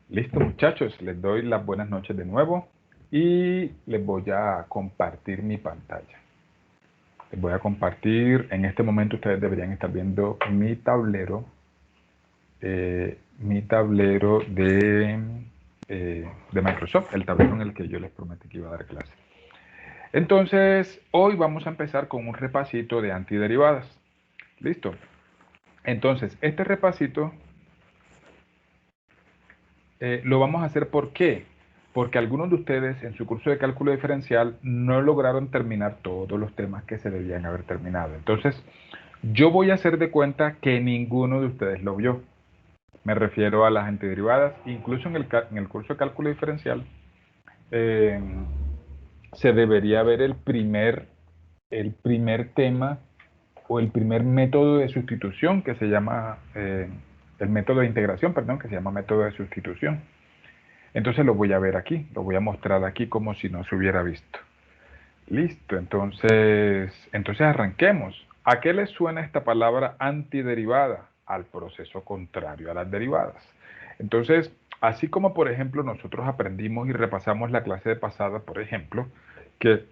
Listo, muchachos, les doy las buenas noches de nuevo y les voy a compartir mi pantalla. Les voy a compartir, en este momento ustedes deberían estar viendo mi tablero de Microsoft, el tablero en el que yo les prometí que iba a dar clase. Entonces, hoy vamos a empezar con un repasito de antiderivadas. ¿Listo? Entonces, este repasito lo vamos a hacer ¿por qué? Porque algunos de ustedes en su curso de cálculo diferencial no lograron terminar todos los temas que se debían haber terminado. Entonces, yo voy a hacer de cuenta que ninguno de ustedes lo vio. Me refiero a las antiderivadas, incluso en el curso de cálculo diferencial, eh, se debería ver el primer tema o el primer método de sustitución que se llama, el método de integración, perdón, que se llama método de sustitución. Entonces lo voy a ver aquí, lo voy a mostrar aquí como si no se hubiera visto. Listo, entonces arranquemos. ¿A qué le suena esta palabra antiderivada? Al proceso contrario a las derivadas. Entonces, así como por ejemplo nosotros aprendimos y repasamos la clase de pasada, por ejemplo, que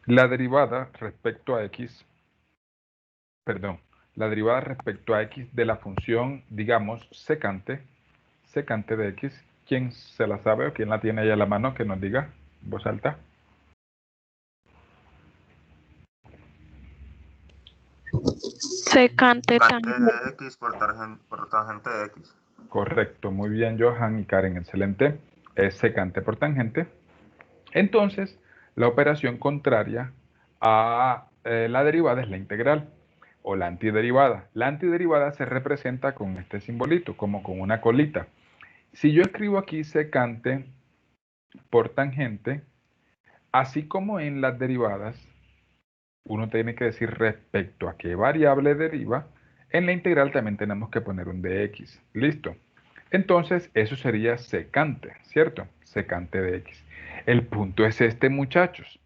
la derivada respecto a x, perdón, la derivada respecto a x de la función, digamos, secante de x. ¿Quién se la sabe o quién la tiene ahí a la mano que nos diga en voz alta? Secante Secante tangente. de X por tangente de X. Correcto, muy bien, Johan y Karen, excelente. Es secante por tangente. Entonces, la operación contraria a la derivada es la integral o la antiderivada. La antiderivada se representa con este simbolito, como con una colita. Si yo escribo aquí secante por tangente, así como en las derivadas, uno tiene que decir respecto a qué variable deriva, en la integral también tenemos que poner un dx. ¿Listo? Entonces, eso sería secante, ¿cierto? Secante de x. El punto es este, muchachos.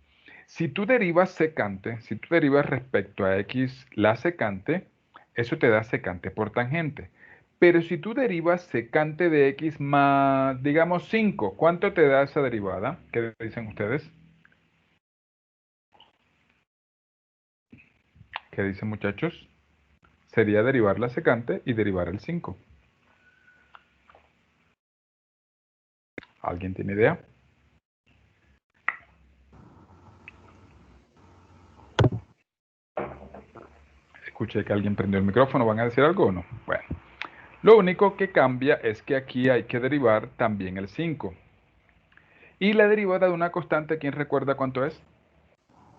Si tú derivas secante, si tú derivas respecto a x la secante, eso te da secante por tangente. Pero si tú derivas secante de x más, digamos, 5, ¿cuánto te da esa derivada? ¿Qué dicen ustedes? ¿Qué dicen, muchachos? Sería derivar la secante y derivar el 5. ¿Alguien tiene idea? Escuché que alguien prendió el micrófono. ¿Van a decir algo o no? Bueno, lo único que cambia es que aquí hay que derivar también el 5. Y la derivada de una constante, ¿quién recuerda cuánto es?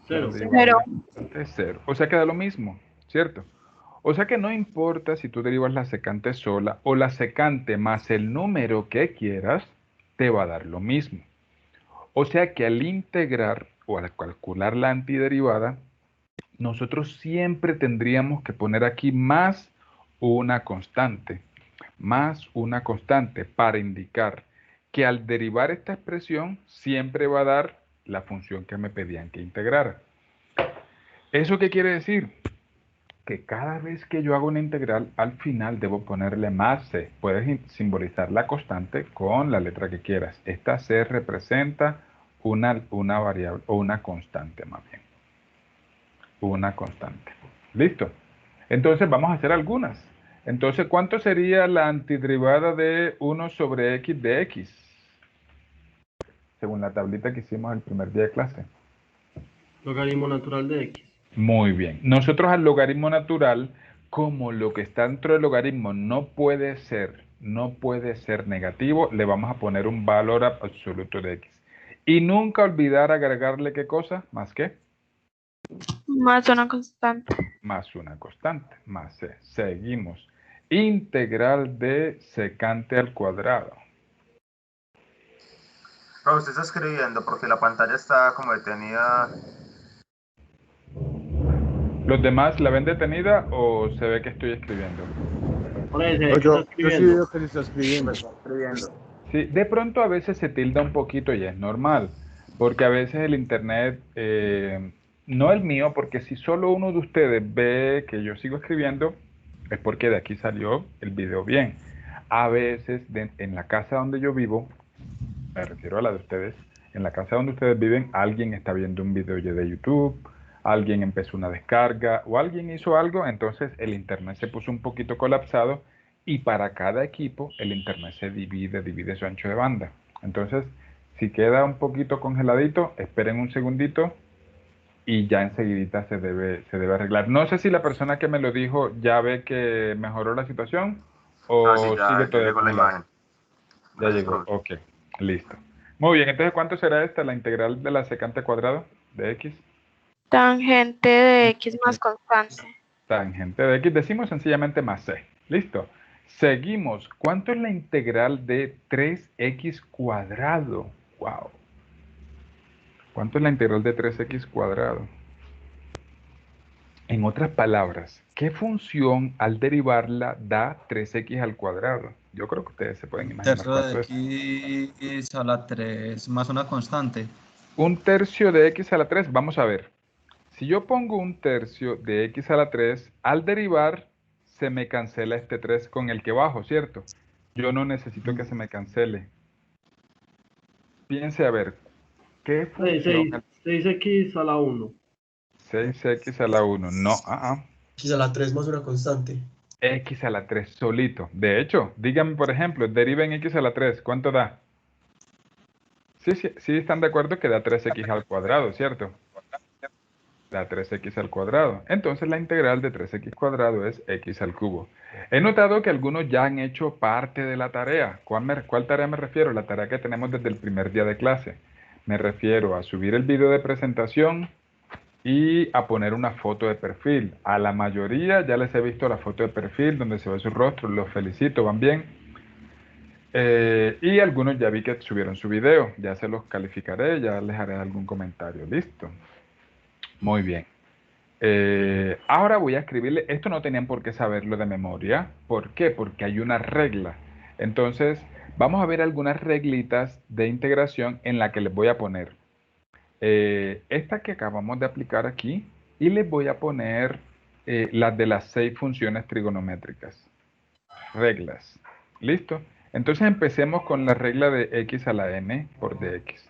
La derivada de Cero. una constante es 0. O sea que da lo mismo, ¿cierto? O sea que no importa si tú derivas la secante sola o la secante más el número que quieras, te va a dar lo mismo. O sea que al integrar o al calcular la antiderivada, nosotros siempre tendríamos que poner aquí más una constante para indicar que al derivar esta expresión siempre va a dar la función que me pedían que integrara. ¿Eso qué quiere decir? Que cada vez que yo hago una integral, al final debo ponerle más c. Puedes simbolizar la constante con la letra que quieras. Esta c representa una variable o una constante más bien. Una constante. ¿Listo? Entonces vamos a hacer algunas. Entonces, ¿cuánto sería la antiderivada de 1 sobre x de x? Según la tablita que hicimos el primer día de clase. Logaritmo natural de X. Muy bien. Nosotros al logaritmo natural, como lo que está dentro del logaritmo no puede ser negativo, le vamos a poner un valor absoluto de x. Y nunca olvidar agregarle ¿qué cosa? ¿Más qué? Más una constante. Más una constante, más c. Seguimos. Integral de secante al cuadrado. Pero usted está escribiendo porque la pantalla está como detenida. ¿Los demás la ven detenida o se ve que estoy escribiendo? Por ahí se ve No, que está yo sí escribiendo. veo que se está escribiendo. Está escribiendo. Sí, de pronto a veces se tilda un poquito y es normal, porque a veces el internet, no el mío, porque si solo uno de ustedes ve que yo sigo escribiendo, es porque de aquí salió el video bien. A veces en la casa donde yo vivo, me refiero a la de ustedes, en la casa donde ustedes viven, alguien está viendo un video de YouTube, alguien empezó una descarga o alguien hizo algo, entonces el internet se puso un poquito colapsado y para cada equipo el internet se divide su ancho de banda. Entonces, si queda un poquito congeladito, esperen un segundito y ya enseguidita se debe arreglar. No sé si la persona que me lo dijo ya ve que mejoró la situación Ah, sí, o sigue ya todavía llegó la congelado. imagen. Ya Gracias, llegó, profe. ok, listo. Muy bien, entonces ¿cuánto será esta, la integral de la secante cuadrado de x? Tangente de X más constante. Tangente de x, decimos sencillamente más c. Listo. Seguimos. ¿Cuánto es la integral de 3x cuadrado? Wow. ¿Cuánto es la integral de 3x cuadrado? En otras palabras, ¿qué función al derivarla da 3x al cuadrado? Yo creo que ustedes se pueden Un imaginar tercio de cuánto es. x a la 3 más una constante. Un tercio de x a la 3. Vamos a ver. Si yo pongo un tercio de x a la 3, al derivar se me cancela este 3 con el que bajo, ¿cierto? Yo no necesito que se me cancele. Piense a ver, ¿qué función? 6x a la 1. 6x a la 1. No, X a la 3 más una constante. x a la 3 solito. De hecho, díganme, por ejemplo, deriven x a la 3. ¿Cuánto da? Sí están de acuerdo que da 3x al cuadrado, ¿cierto? Da 3x al cuadrado. Entonces la integral de 3x cuadrado es x al cubo. He notado que algunos ya han hecho parte de la tarea. ¿Cuál tarea me refiero? La tarea que tenemos desde el primer día de clase. Me refiero a subir el video de presentación y a poner una foto de perfil. A la mayoría ya les he visto la foto de perfil donde se ve su rostro. Los felicito, van bien. Y algunos ya vi que subieron su video. Ya se los calificaré, ya les haré algún comentario. Listo. Muy bien. Ahora voy a escribirle, esto no tenían por qué saberlo de memoria. ¿Por qué? Porque hay una regla. Entonces, vamos a ver algunas reglitas de integración en la que les voy a poner esta que acabamos de aplicar aquí y les voy a poner las de las 6 funciones trigonométricas. Reglas. ¿Listo? Entonces empecemos con la regla de x a la n por dx.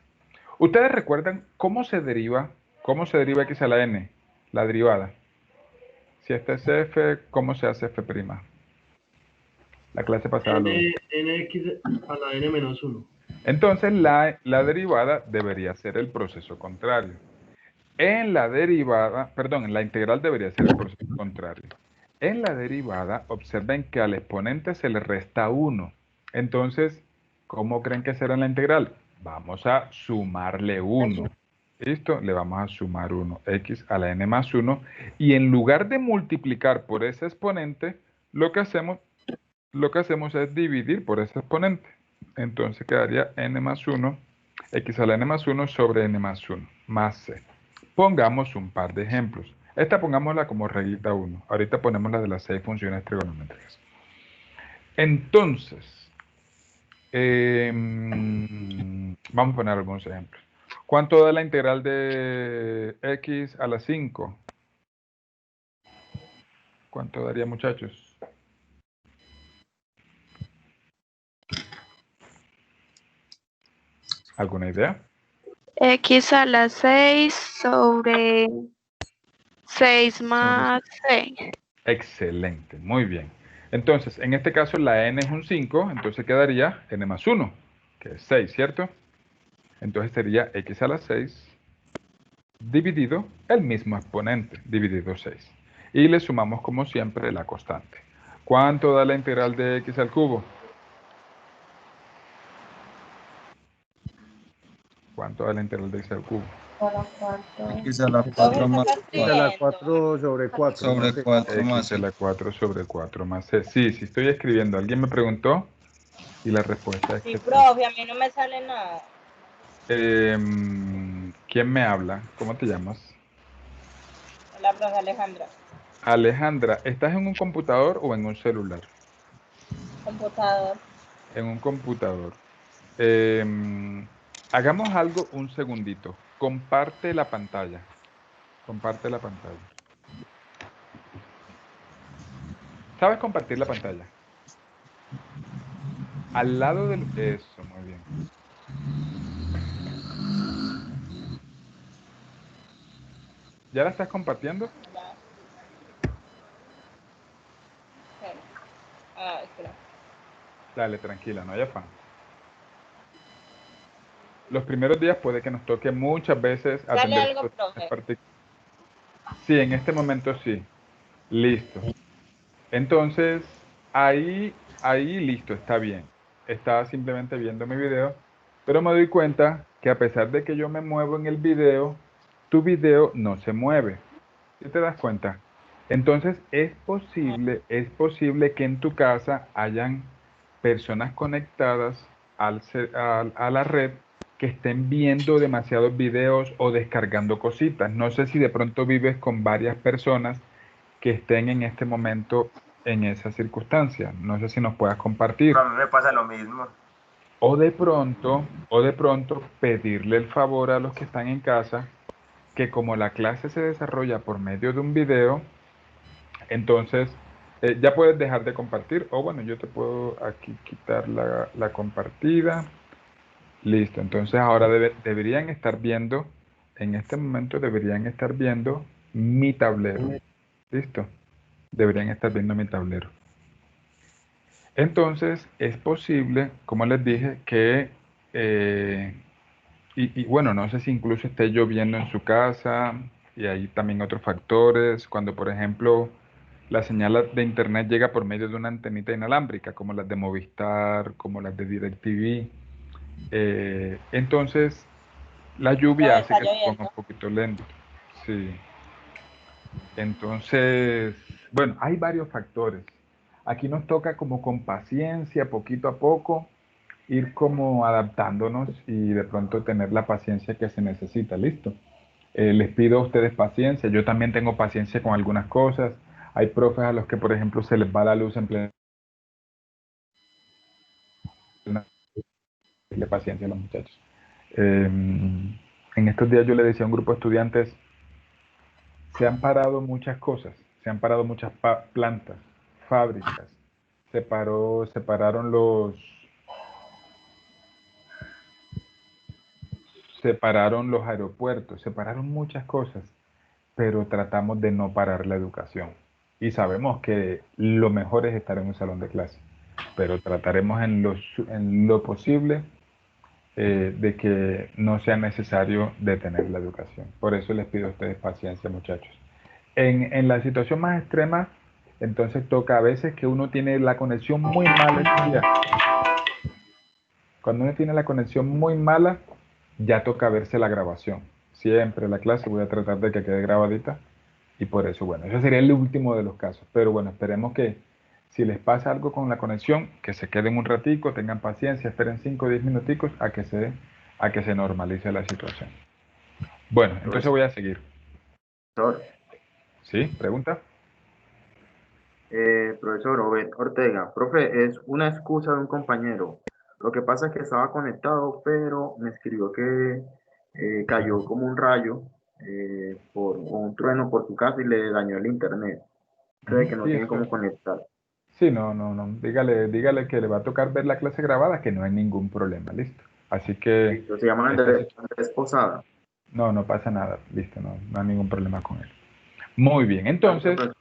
¿Ustedes recuerdan cómo se deriva x a la n? La derivada. Si esta es f, ¿cómo se hace f'? La clase pasada lo vi. Nx a la n menos 1. Entonces la derivada debería ser el proceso contrario. En la derivada, perdón, en la integral debería ser el proceso contrario. En la derivada, observen que al exponente se le resta 1. Entonces, ¿cómo creen que será en la integral? Vamos a sumarle 1. ¿Listo? Le vamos a sumar 1, x a la n más 1. Y en lugar de multiplicar por ese exponente, lo que hacemos es dividir por ese exponente. Entonces quedaría n más 1, x a la n más 1 sobre n más 1, más c. Pongamos un par de ejemplos. Esta pongámosla como reglita 1. Ahorita ponemos la de las 6 funciones trigonométricas. Entonces, vamos a poner algunos ejemplos. ¿Cuánto da la integral de x a la 5? ¿Cuánto daría, muchachos? ¿Alguna idea? X a la 6 sobre 6 más 6. Excelente, muy bien. Entonces, en este caso la n es un 5, entonces quedaría n más 1, que es 6, ¿cierto? Entonces sería x a la 6 dividido el mismo exponente, dividido 6. Y le sumamos como siempre la constante. ¿Cuánto da la integral de x al cubo? ¿Cuánto da la integral de x al cubo? X a la 4 más X a la 4 sobre 4. sobre 4 más X a la 4 sobre 4 más c. Sí, estoy escribiendo. Alguien me preguntó y la respuesta es Sí, que profe, a mí no me sale nada. ¿Quién me habla? ¿Cómo te llamas? Hola, profe Alejandra. Alejandra, ¿estás en un computador o en un celular? Computador. En un computador. Hagamos algo un segundito. Comparte la pantalla. Comparte la pantalla. ¿Sabes compartir la pantalla? Al lado del... Eso, muy bien. ¿Ya la estás compartiendo? Ya. Espera. Espera. Dale, tranquila, no hay afán. Los primeros días puede que nos toque muchas veces Dale atender algo, situaciones profe. particulares. Sí, en este momento sí. Listo. Entonces, ahí listo, está bien. Estaba simplemente viendo mi video, pero me doy cuenta que a pesar de que yo me muevo en el video, tu video no se mueve. ¿Sí te das cuenta? Entonces, es posible que en tu casa hayan personas conectadas a la red que estén viendo demasiados videos o descargando cositas. No sé si de pronto vives con varias personas que estén en este momento en esa circunstancia. No sé si nos puedas compartir. A mí me pasa lo mismo. O de pronto pedirle el favor a los que están en casa que como la clase se desarrolla por medio de un video, entonces ya puedes dejar de compartir. O bueno, yo te puedo aquí quitar la compartida. Listo. Entonces ahora deberían estar viendo, en este momento deberían estar viendo mi tablero. Listo. Deberían estar viendo mi tablero. Entonces, es posible, como les dije, que, y bueno, no sé si incluso esté lloviendo en su casa y hay también otros factores, cuando por ejemplo la señal de internet llega por medio de una antenita inalámbrica, como las de Movistar, como las de DirecTV. Entonces, la lluvia Profe, hace está que se ponga un lloviendo. poquito lento. Sí. Entonces, bueno, hay varios factores. Aquí nos toca como con paciencia, poquito a poco, ir como adaptándonos y de pronto tener la paciencia que se necesita. Listo. Les pido a ustedes paciencia. Yo también tengo paciencia con algunas cosas. Hay profes a los que, por ejemplo, se les va la luz en plena de paciencia a los muchachos. En estos días yo le decía a un grupo de estudiantes, se han parado muchas cosas, se han parado muchas plantas, fábricas, se pararon los aeropuertos, se pararon muchas cosas, pero tratamos de no parar la educación. Y sabemos que lo mejor es estar en un salón de clase, pero trataremos en lo posible de que no sea necesario detener la educación. Por eso les pido a ustedes paciencia, muchachos. En la situación más extrema, entonces toca a veces que uno tiene la conexión muy mala ese día. Cuando uno tiene la conexión muy mala, ya toca verse la grabación. Siempre la clase voy a tratar de que quede grabadita y por eso, bueno, ese sería el último de los casos. Pero bueno, esperemos que si les pasa algo con la conexión, que se queden un ratico, tengan paciencia, esperen 5 o 10 minuticos a que se normalice la situación. Bueno, entonces voy a seguir. Profesor, ¿Sí? ¿Pregunta? profesor Ortega, profe, es una excusa de un compañero. Lo que pasa es que estaba conectado, pero me escribió que cayó como un rayo o un trueno por su casa y le dañó el internet. Cree que no Sí, tiene eso. cómo conectar. Sí, no. Dígale que le va a tocar ver la clase grabada, que no hay ningún problema, listo. Así que, Listo, se llama esta Andrés Posada. no pasa nada, listo, no hay ningún problema con él. Muy bien, Gracias, entonces, profesor.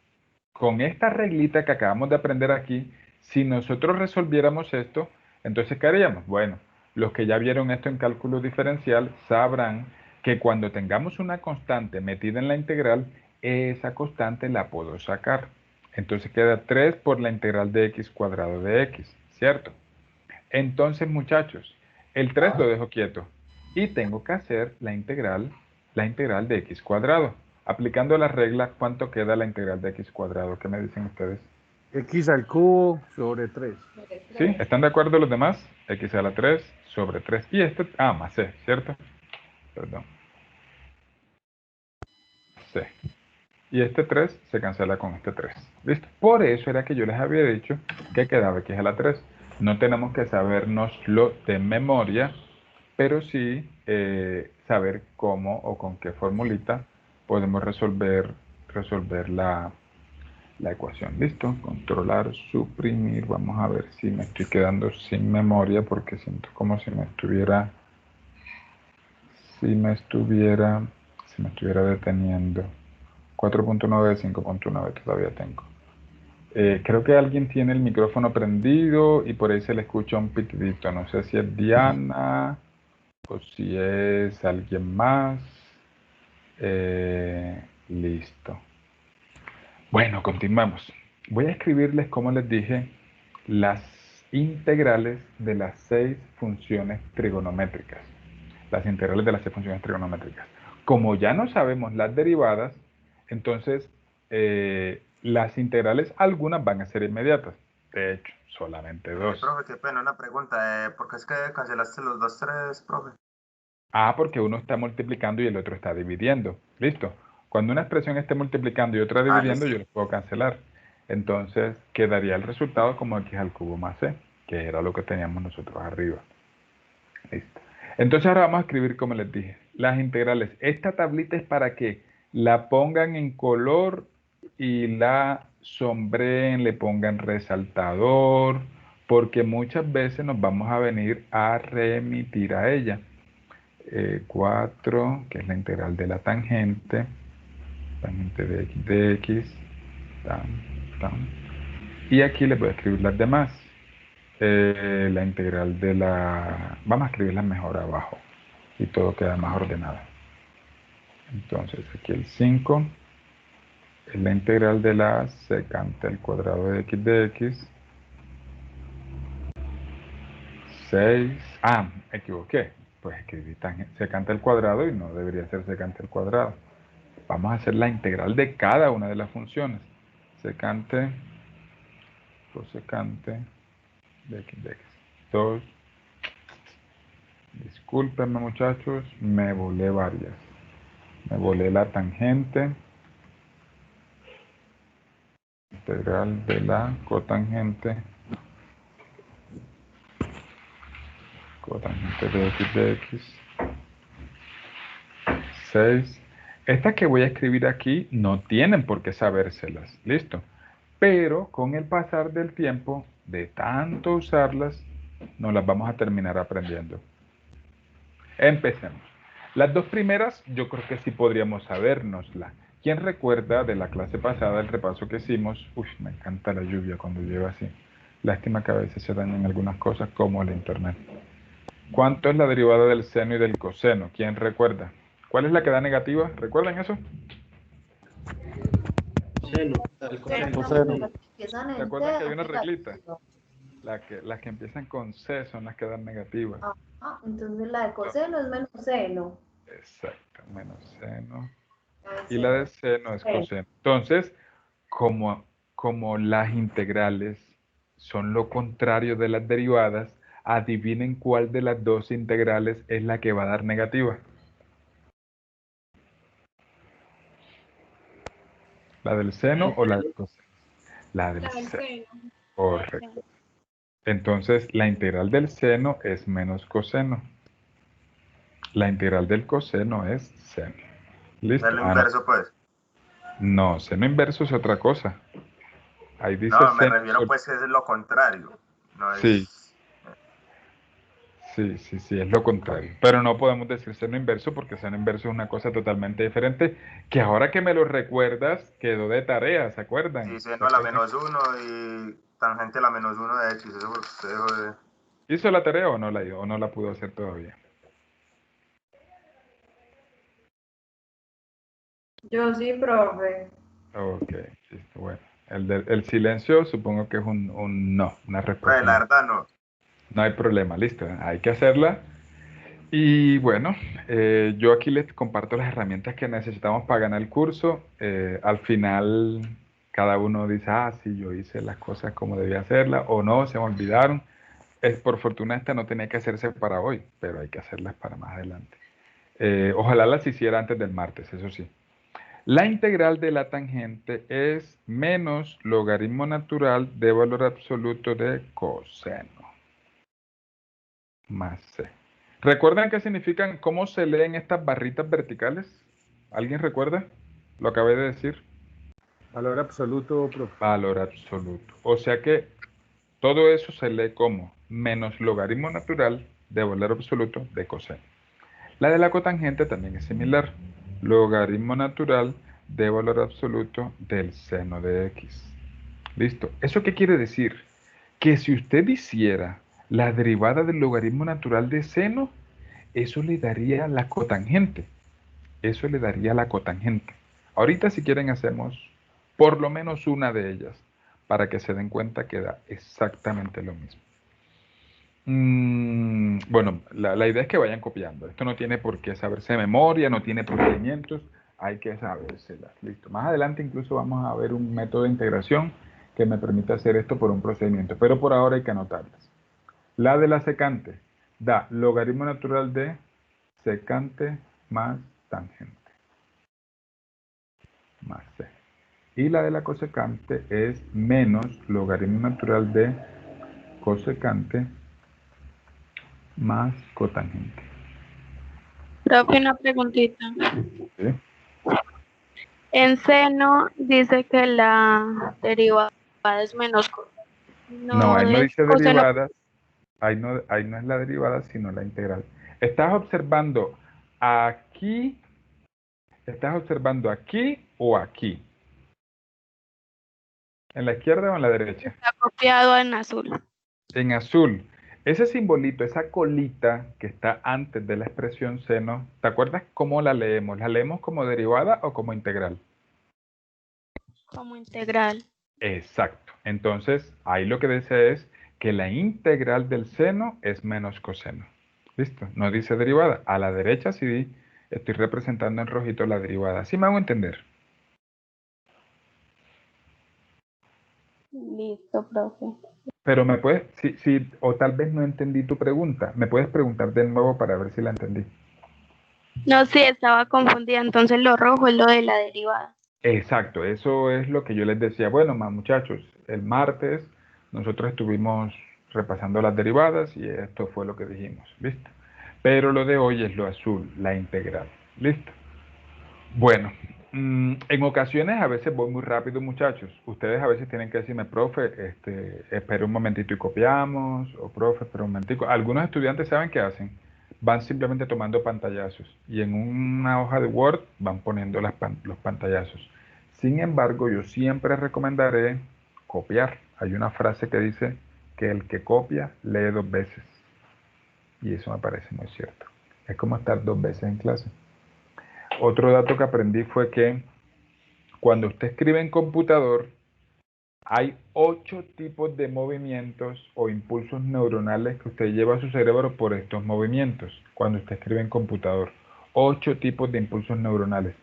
con esta reglita que acabamos de aprender aquí, si nosotros resolviéramos esto, entonces, ¿qué haríamos? Bueno, los que ya vieron esto en cálculo diferencial sabrán que cuando tengamos una constante metida en la integral, esa constante la puedo sacar. Entonces queda 3 por la integral de x cuadrado de x, ¿cierto? Entonces, muchachos, el 3 lo dejo quieto y tengo que hacer la integral de x cuadrado. Aplicando la regla, ¿cuánto queda la integral de x cuadrado? ¿Qué me dicen ustedes? X al cubo sobre 3. ¿Sí? ¿Están de acuerdo los demás? X a la 3 sobre 3. Y este, más c, ¿cierto? Perdón. C. Y este 3 se cancela con este 3. ¿Listo? Por eso era que yo les había dicho que quedaba x a la 3. No tenemos que sabernoslo de memoria, pero sí saber cómo o con qué formulita podemos resolver la ecuación. ¿Listo? Controlar, suprimir. Vamos a ver si me estoy quedando sin memoria porque siento como si me estuviera deteniendo. 4.9 de 5.9 todavía tengo. Creo que alguien tiene el micrófono prendido y por ahí se le escucha un pitidito. No sé si es Diana o si es alguien más. Listo. Bueno, continuamos. Voy a escribirles, como les dije, las integrales de las 6 funciones trigonométricas. Las integrales de las 6 funciones trigonométricas. Como ya no sabemos las derivadas, entonces las integrales, algunas van a ser inmediatas. De hecho, solamente 2. Profe, qué pena, una pregunta. ¿Por qué es que cancelaste los 2, 3, profe? Porque uno está multiplicando y el otro está dividiendo. ¿Listo? Cuando una expresión esté multiplicando y otra dividiendo, yo lo puedo cancelar. Entonces, quedaría el resultado como x al cubo más c, que era lo que teníamos nosotros arriba. Listo. Entonces ahora vamos a escribir, como les dije, las integrales. Esta tablita es para que la pongan en color y la sombreen, le pongan resaltador, porque muchas veces nos vamos a venir a remitir a ella. 4, que es la integral de la tangente de x, y aquí les voy a escribir las demás. La integral de la... Vamos a escribirlas mejor abajo y todo queda más ordenado. Entonces aquí el 5 es la integral de la secante al cuadrado de x. 6, me equivoqué, pues escribí secante al cuadrado y no debería ser secante al cuadrado. Vamos a hacer la integral de cada una de las funciones. Secante, cosecante de x. 2. Discúlpenme muchachos, me volé varias. Me volé la tangente. Integral de la cotangente. Cotangente de x. 6. Estas que voy a escribir aquí no tienen por qué sabérselas. ¿Listo? Pero con el pasar del tiempo, de tanto usarlas, nos las vamos a terminar aprendiendo. Empecemos. Las 2 primeras yo creo que sí podríamos sabérnoslas. ¿Quién recuerda de la clase pasada el repaso que hicimos? Me encanta la lluvia cuando llueve así. Lástima que a veces se dañan algunas cosas como el internet. ¿Cuánto es la derivada del seno y del coseno? ¿Quién recuerda? ¿Cuál es la que da negativa? ¿Recuerdan eso? Seno. Coseno. ¿Se acuerdan que hay una reglita? Las que empiezan con C son las que dan negativas. Entonces la de coseno es menos seno. Exacto, menos seno. Y la de seno es coseno. Entonces, como las integrales son lo contrario de las derivadas, adivinen cuál de las 2 integrales es la que va a dar negativa. ¿La del seno o la del coseno? La del seno. Correcto. Entonces, la integral del seno es menos coseno. La integral del coseno es seno. ¿Listo? Seno inverso, pues. No, seno inverso es otra cosa. Ahí dice No, me seno refiero pues que es lo contrario. No es... Sí. Sí, es lo contrario. Pero no podemos decir seno inverso porque seno inverso es una cosa totalmente diferente que ahora que me lo recuerdas quedó de tarea, ¿se acuerdan? Sí, seno a la menos 1 y tangente a la menos 1 de x. Eso ¿Hizo la tarea o no la pudo hacer todavía? Yo sí, profe. Ok, listo, bueno. El silencio supongo que es un no, una respuesta. Pues la verdad no. No hay problema, listo. Hay que hacerla. Y bueno, yo aquí les comparto las herramientas que necesitamos para ganar el curso. Al final, cada uno dice, sí, yo hice las cosas como debía hacerlas, o no, se me olvidaron. Por fortuna esta no tenía que hacerse para hoy, pero hay que hacerlas para más adelante. Ojalá las hiciera antes del martes, eso sí. La integral de la tangente es menos logaritmo natural de valor absoluto de coseno más c. ¿Recuerdan qué significan, cómo se leen estas barritas verticales? ¿Alguien recuerda? Lo acabé de decir. Valor absoluto, profe. Valor absoluto. O sea que todo eso se lee como menos logaritmo natural de valor absoluto de coseno. La de la cotangente también es similar. Logaritmo natural de valor absoluto del seno de x. ¿Listo? ¿Eso qué quiere decir? Que si usted hiciera la derivada del logaritmo natural de seno, eso le daría la cotangente. Eso le daría la cotangente. Ahorita si quieren hacemos por lo menos una de ellas para que se den cuenta que da exactamente lo mismo. Bueno, la idea es que vayan copiando. Esto no tiene por qué saberse de memoria, no tiene procedimientos, hay que sabérselas. Listo. Más adelante incluso vamos a ver un método de integración que me permite hacer esto por un procedimiento, pero por ahora hay que anotarlas. La de la secante da logaritmo natural de secante más tangente más c. Y la de la cosecante es menos logaritmo natural de cosecante más cotangente. Profe, una preguntita. ¿Sí? En seno dice que la derivada es menos coseno. No, ahí no es dice coseno. derivadas, ahí no es la derivada, sino la integral. ¿Estás observando aquí? ¿Estás observando aquí o aquí? ¿En la izquierda o en la derecha? Está copiado en azul. En azul. Ese simbolito, esa colita que está antes de la expresión seno, ¿te acuerdas cómo la leemos? ¿La leemos como derivada o como integral? Como integral. Exacto. Entonces, ahí lo que dice es que la integral del seno es menos coseno. ¿Listo? No dice derivada. A la derecha sí estoy representando en rojito la derivada. ¿Sí me hago entender? Listo, profe. Pero me puedes, o tal vez no entendí tu pregunta. Me puedes preguntar de nuevo para ver si la entendí. No, sí, estaba confundida. Entonces lo rojo es lo de la derivada. Exacto, eso es lo que yo les decía. Bueno, más muchachos, el martes nosotros estuvimos repasando las derivadas y esto fue lo que dijimos, ¿listo? Pero lo de hoy es lo azul, la integral, ¿listo? Bueno, en ocasiones a veces voy muy rápido, muchachos. Ustedes a veces tienen que decirme, profe, espera un momentito y copiamos, o profe, espera un momentico. Algunos estudiantes saben qué hacen. Van simplemente tomando pantallazos y en una hoja de Word van poniendo los pantallazos. Sin embargo, yo siempre recomendaré copiar. Hay una frase que dice que el que copia lee 2 veces. Y eso me parece muy cierto. Es como estar 2 veces en clase. Otro dato que aprendí fue que cuando usted escribe en computador, hay 8 tipos de movimientos o impulsos neuronales que usted lleva a su cerebro por estos movimientos. Cuando usted escribe en computador, 8 tipos de impulsos neuronales.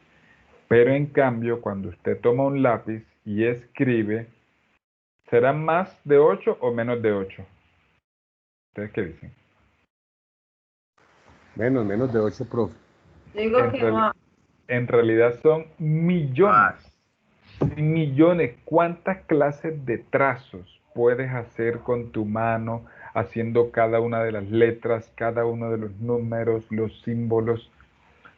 Pero en cambio, cuando usted toma un lápiz y escribe, ¿serán más de 8 o menos de 8? ¿Ustedes qué dicen? Menos de 8, profe. Digo que más. En realidad son millones. Millones. ¿Cuántas clases de trazos puedes hacer con tu mano, haciendo cada una de las letras, cada uno de los números, los símbolos?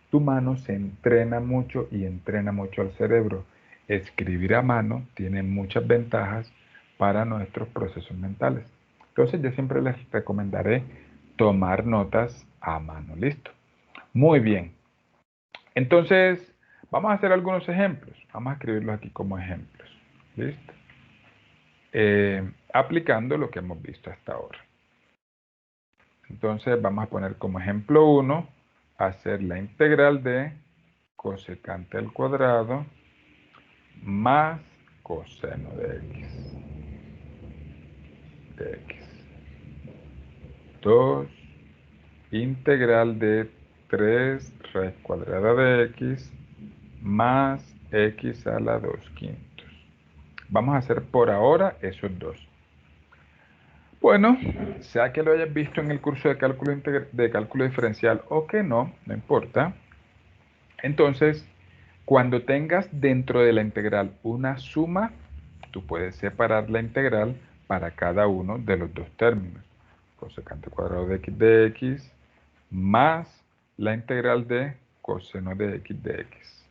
Tu mano se entrena mucho y entrena mucho al cerebro. Escribir a mano tiene muchas ventajas para nuestros procesos mentales. Entonces yo siempre les recomendaré tomar notas a mano. ¿Listo? Muy bien. Entonces, vamos a hacer algunos ejemplos. Vamos a escribirlos aquí como ejemplos. ¿Listo? Aplicando lo que hemos visto hasta ahora. Entonces, vamos a poner como ejemplo 1, hacer la integral de cosecante al cuadrado más coseno de x. 2, integral de 3 raíz cuadrada de x más x a la 2/5. Vamos a hacer por ahora esos dos. Bueno, sea que lo hayas visto en el curso de cálculo diferencial o que no importa. Entonces, cuando tengas dentro de la integral una suma, tú puedes separar la integral para cada uno de los dos términos. Cosecante cuadrado de x más la integral de coseno de x de x.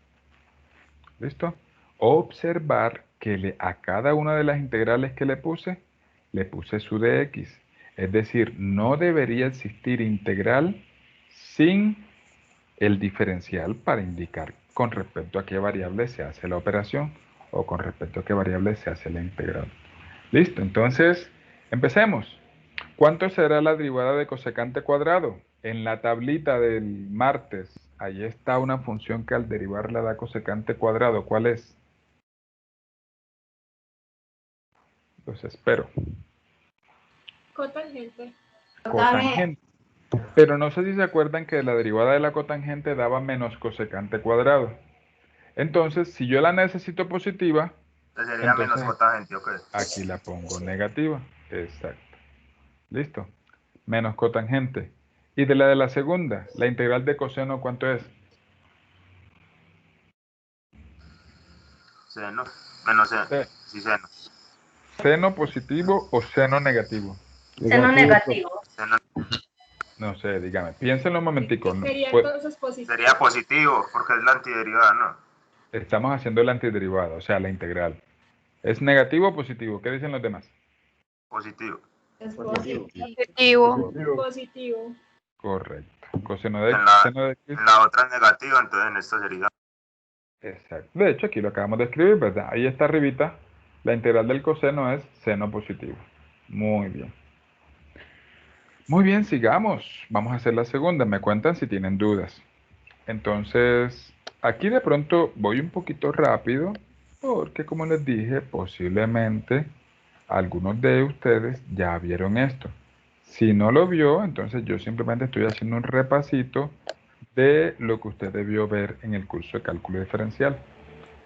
¿Listo? observar que a cada una de las integrales que le puse su dx. Es decir, no debería existir integral sin el diferencial para indicar con respecto a qué variable se hace la operación o con respecto a qué variable se hace la integral. Listo, entonces empecemos. ¿Cuánto será la derivada de cosecante cuadrado? En la tablita del martes, ahí está una función que al derivarla da cosecante cuadrado. ¿Cuál es? Los espero. Cotangente. Cotangente. Pero no sé si se acuerdan que la derivada de la cotangente daba menos cosecante cuadrado. Entonces, si yo la necesito positiva, Sería menos cotangente, ¿ok? aquí la pongo negativa. Exacto. ¿Listo? Menos cotangente. Y de la segunda, la integral de coseno, ¿cuánto es? Seno. Menos seno. Sí, seno. ¿Seno positivo o seno negativo? Seno negativo. Seno. No sé, dígame. Piénsenlo un momentico. Sería entonces positivo. Sería positivo, porque es la antiderivada, ¿no? Estamos haciendo la antiderivada, o sea, la integral. ¿Es negativo o positivo? ¿Qué dicen los demás? Positivo. Es positivo. Positivo. Positivo. Correcto. Coseno de En x. la otra es negativa, entonces en esta sería. Exacto. De hecho, aquí lo acabamos de escribir, ¿verdad? Ahí está arribita. La integral del coseno es seno positivo. Muy bien. Muy bien, sigamos. Vamos a hacer la segunda. Me cuentan si tienen dudas. Entonces, aquí de pronto voy un poquito rápido, porque como les dije, posiblemente algunos de ustedes ya vieron esto. Si no lo vio, entonces yo simplemente estoy haciendo un repasito de lo que usted debió ver en el curso de cálculo diferencial.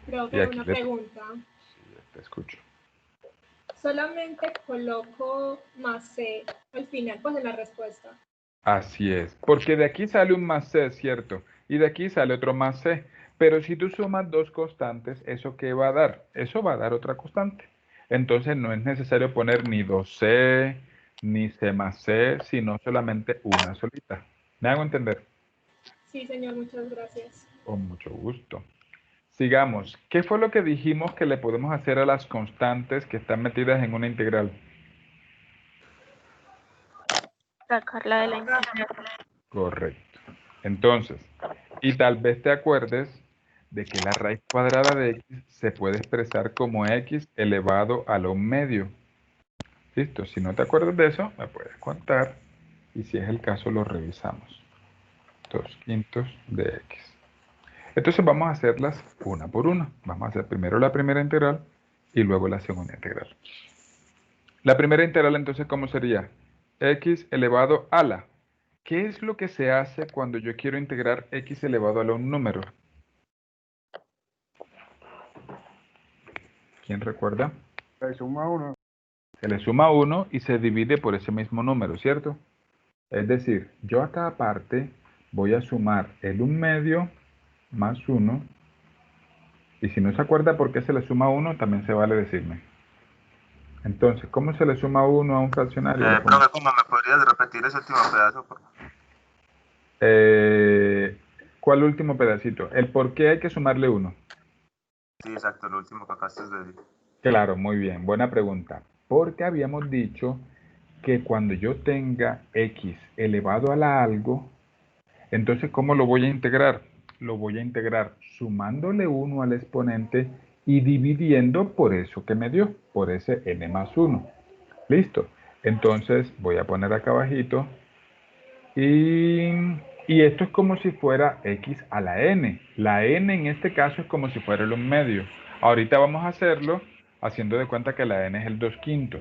Profe, una pregunta. Sí, te escucho. Solamente coloco más C al final, pues en la respuesta. Así es, porque de aquí sale un más C, ¿cierto? Y de aquí sale otro más C. Pero si tú sumas dos constantes, ¿eso qué va a dar? Eso va a dar otra constante. Entonces no es necesario poner ni 2C, ni C más C, sino solamente una solita. ¿Me hago entender? Sí, señor, muchas gracias. Con mucho gusto. Sigamos. ¿Qué fue lo que dijimos que le podemos hacer a las constantes que están metidas en una integral? Sacarla de la integral. Correcto. Entonces, y tal vez te acuerdes de que la raíz cuadrada de x se puede expresar como x elevado a lo medio. Listo, si no te acuerdas de eso, me puedes contar y si es el caso lo revisamos. 2/5 de x. Entonces vamos a hacerlas una por una. Vamos a hacer primero la primera integral y luego la segunda integral. La primera integral entonces, ¿cómo sería? X elevado a la. ¿Qué es lo que se hace cuando yo quiero integrar x elevado a un número? ¿Quién recuerda? Se suma 1. Se le suma 1 y se divide por ese mismo número, ¿cierto? Es decir, yo a cada parte voy a sumar el 1/2 más 1. Y si no se acuerda por qué se le suma 1, también se vale decirme. Entonces, ¿cómo se le suma 1 a un fraccionario? Profe, ¿cómo me podrías repetir ese último pedazo, por favor? ¿Cuál último pedacito? El por qué hay que sumarle 1. Sí, exacto, lo último que acabaste de decir. Claro, muy bien, buena pregunta. Porque habíamos dicho que cuando yo tenga x elevado a la algo, entonces ¿cómo lo voy a integrar? Lo voy a integrar sumándole 1 al exponente y dividiendo por eso que me dio, por ese n más 1. ¿Listo? Entonces voy a poner acá abajito y esto es como si fuera x a la n. La n en este caso es como si fuera el 1/2. Ahorita vamos a hacerlo haciendo de cuenta que la n es el 2/5.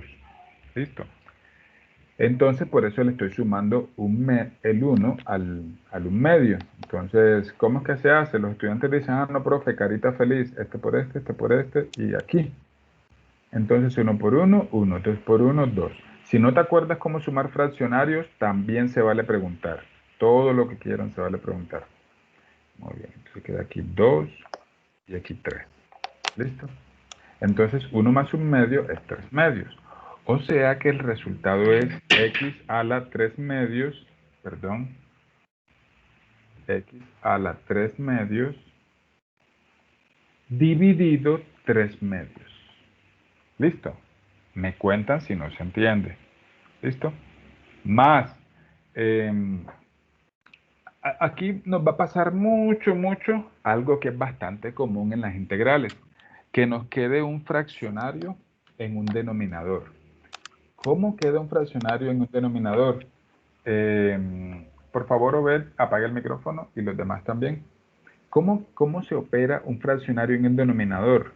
¿Listo? Entonces, por eso le estoy sumando el 1 al 1/2. Entonces, ¿cómo es que se hace? Los estudiantes dicen, ah, no, profe, carita feliz, este por este, y aquí. Entonces, 1 por 1, 1, 2 por 1, 2. Si no te acuerdas cómo sumar fraccionarios, también se vale preguntar. Todo lo que quieran se vale preguntar. Muy bien, entonces queda aquí 2 y aquí 3. ¿Listo? Entonces, 1 más 1/2 es 3/2. O sea que el resultado es x a la 3/2, perdón, x a la 3/2 dividido 3/3. ¿Listo? Me cuentan si no se entiende. ¿Listo? Más, aquí nos va a pasar mucho algo que es bastante común en las integrales, que nos quede un fraccionario en un denominador. ¿Cómo queda un fraccionario en un denominador? Por favor, Obed, apaga el micrófono y los demás también. ¿Cómo se opera un fraccionario en un denominador?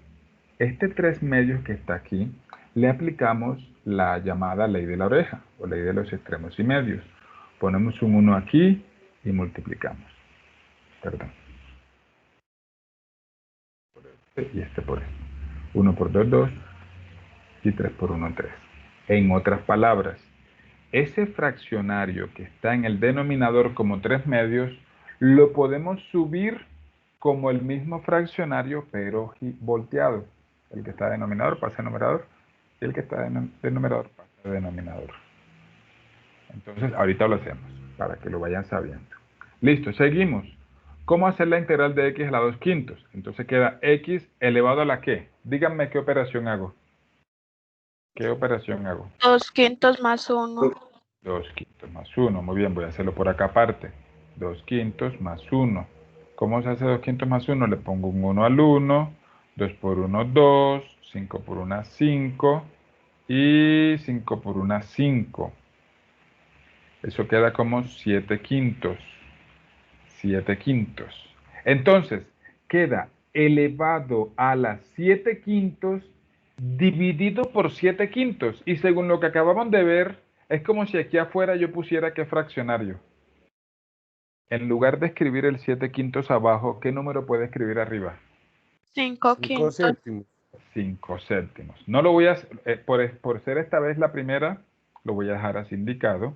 Este 3/3 que está aquí, le aplicamos la llamada ley de la oreja o ley de los extremos y medios. Ponemos un 1 aquí y multiplicamos. Perdón. Por este y este por este. 1 por 2, 2 y 3 por 1, 3. En otras palabras, ese fraccionario que está en el denominador como 3/3, lo podemos subir como el mismo fraccionario, pero volteado. El que está denominador pasa a numerador y el que está denominador pasa a denominador. Entonces, ahorita lo hacemos para que lo vayan sabiendo. Listo, seguimos. ¿Cómo hacer la integral de x a la 2/5? Entonces queda x elevado a la ¿qué? Díganme qué operación hago. ¿Qué operación hago? 2/5 más 1. 2/5 más 1. Muy bien, voy a hacerlo por acá aparte. 2/5 más 1. ¿Cómo se hace 2/5 más 1? Le pongo un 1 al 1. 2 por 1, 2. 5 por 1, 5. Y 5 por 1, 5. Eso queda como 7/5. 7/5. Entonces, queda elevado a la 7/5 dividido por 7/5. Y según lo que acabamos de ver, es como si aquí afuera yo pusiera qué fraccionario. En lugar de escribir el 7/5 abajo, ¿qué número puede escribir arriba? 5/5. séptimos. 5/7. No lo voy a, por ser esta vez la primera, lo voy a dejar así indicado.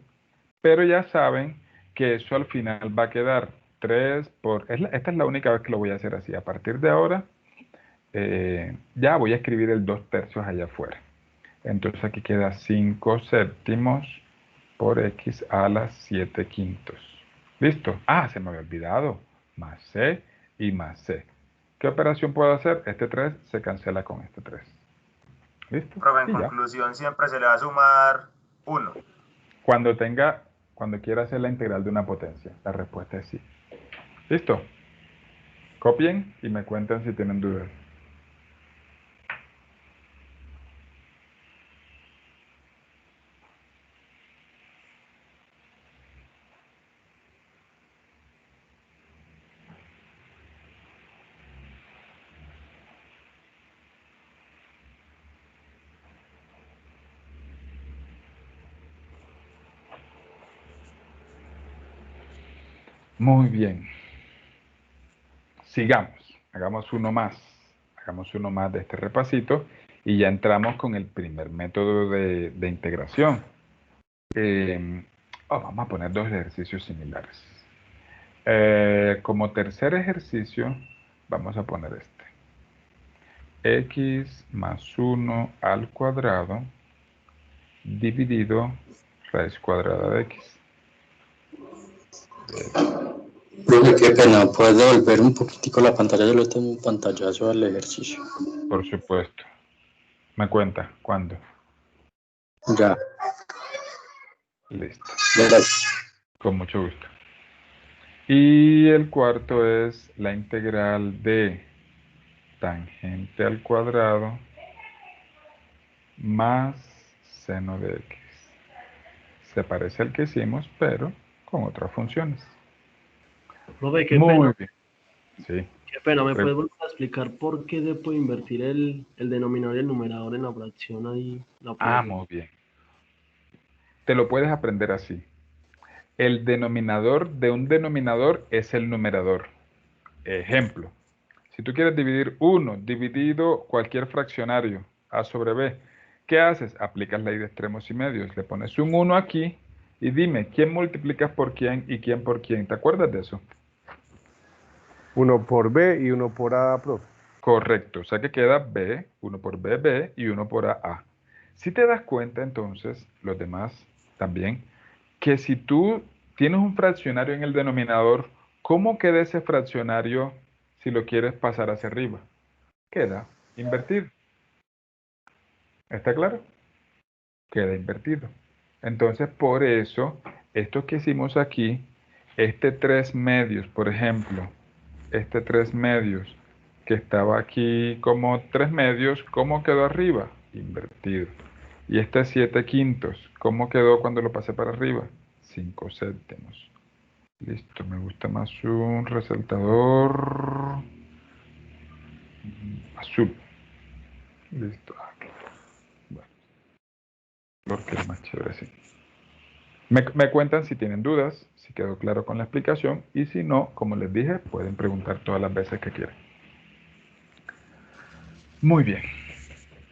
Pero ya saben que eso al final va a quedar 3 por... esta es la única vez que lo voy a hacer así. A partir de ahora, ya voy a escribir el 2/3 allá afuera. Entonces aquí queda 5/7 por x a la 7/5. ¿Listo? Ah, se me había olvidado. Más c y más c. ¿Qué operación puedo hacer? Este 3 se cancela con este 3. ¿Listo? Profe, en conclusión, siempre se le va a sumar 1. Cuando quiera hacer la integral de una potencia. La respuesta es sí. ¿Listo? Copien y me cuentan si tienen dudas. Muy bien. Sigamos. Hagamos uno más. Hagamos uno más de este repasito y ya entramos con el primer método de integración. Vamos a poner dos ejercicios similares. Como tercer ejercicio, vamos a poner este. X más 1 al cuadrado dividido raíz cuadrada de x. Profe, qué pena, ¿puedo volver un poquitico la pantalla? Yo le tengo un pantallazo al ejercicio. Por supuesto. ¿Me cuenta? ¿Cuándo? Ya. Listo. Gracias. Con mucho gusto. Y el cuarto es la integral de tangente al cuadrado más seno de x. Se parece al que hicimos, pero con otras funciones. Profe, qué Muy pena. bien. Sí. Qué pena, ¿me puedes volver a explicar por qué se puede invertir el denominador y el numerador en la fracción ahí? Muy bien. Te lo puedes aprender así. El denominador de un denominador es el numerador. Ejemplo. Si tú quieres dividir 1 dividido cualquier fraccionario, a sobre b, ¿qué haces? Aplicas ley de extremos y medios. Le pones un 1 aquí y dime, ¿quién multiplicas por quién y quién por quién? ¿Te acuerdas de eso? 1 por b y 1 por a, profe. Correcto. O sea que queda b, 1 por b, b y 1 por a. Si te das cuenta entonces, los demás también, que si tú tienes un fraccionario en el denominador, ¿cómo queda ese fraccionario si lo quieres pasar hacia arriba? queda invertido. ¿Está claro? Queda invertido. Entonces, por eso, esto que hicimos aquí, este 3 medios, por ejemplo, este 3 medios que estaba aquí como 3 medios, ¿cómo quedó arriba? Invertido. Y este 7 quintos, ¿cómo quedó cuando lo pasé para arriba? 5 séptimos. Listo, me gusta más un resaltador azul. Listo. Bueno, porque es más chévere así. Me cuentan si tienen dudas, si quedó claro con la explicación, y si no, como les dije, pueden preguntar todas las veces que quieran. Muy bien.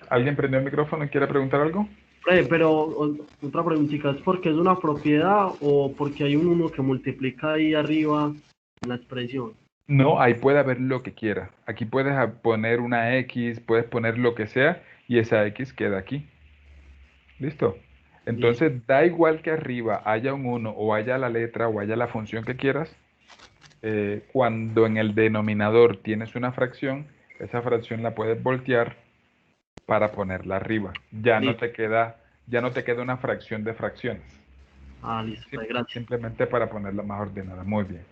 ¿Alguien prendió el micrófono y quiere preguntar algo? Pero otra preguntita, ¿es porque es una propiedad o porque hay un 1 que multiplica ahí arriba en la expresión? No, ahí puede haber lo que quiera. Aquí puedes poner una X, puedes poner lo que sea, y esa X queda aquí. ¿Listo? Entonces, da igual que arriba haya un 1 o haya la letra o haya la función que quieras. Cuando en el denominador tienes una fracción, esa fracción la puedes voltear para ponerla arriba. Ya no te queda una fracción de fracciones. Listo, gracias. Simplemente para ponerla más ordenada. Muy bien.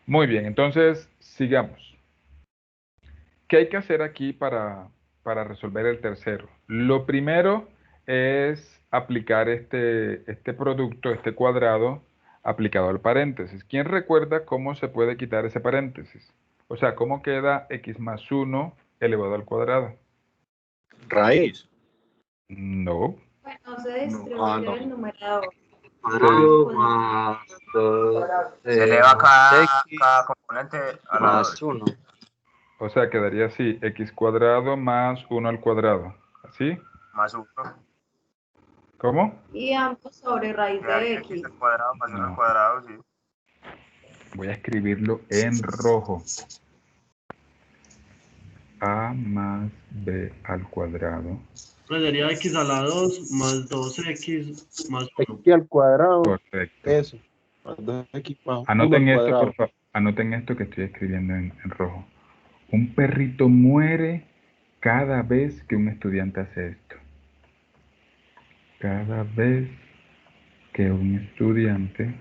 Muy bien, entonces sigamos. ¿Qué hay que hacer aquí para resolver el tercero? Lo primero es aplicar este producto, este cuadrado, aplicado al paréntesis. ¿Quién recuerda cómo se puede quitar ese paréntesis? O sea, ¿cómo queda x más 1 elevado al cuadrado? Raíz. No. No se distribuye el numerador. Cuadrado más 2. Se eleva cada componente a la más 1. O sea, quedaría así, x cuadrado más 1 al cuadrado. ¿Así? Más 1. ¿Cómo? Y ambos sobre raíz de x. Al cuadrado más 1 al cuadrado, sí. Voy a escribirlo en rojo. A más b al cuadrado. Sería x a la 2 más 2x más 1. X al cuadrado. Correcto. Eso. Más 2x más Anoten 1 al esto, cuadrado. por favor. Anoten esto que estoy escribiendo en rojo. Un perrito muere cada vez que un estudiante hace esto. Cada vez que un estudiante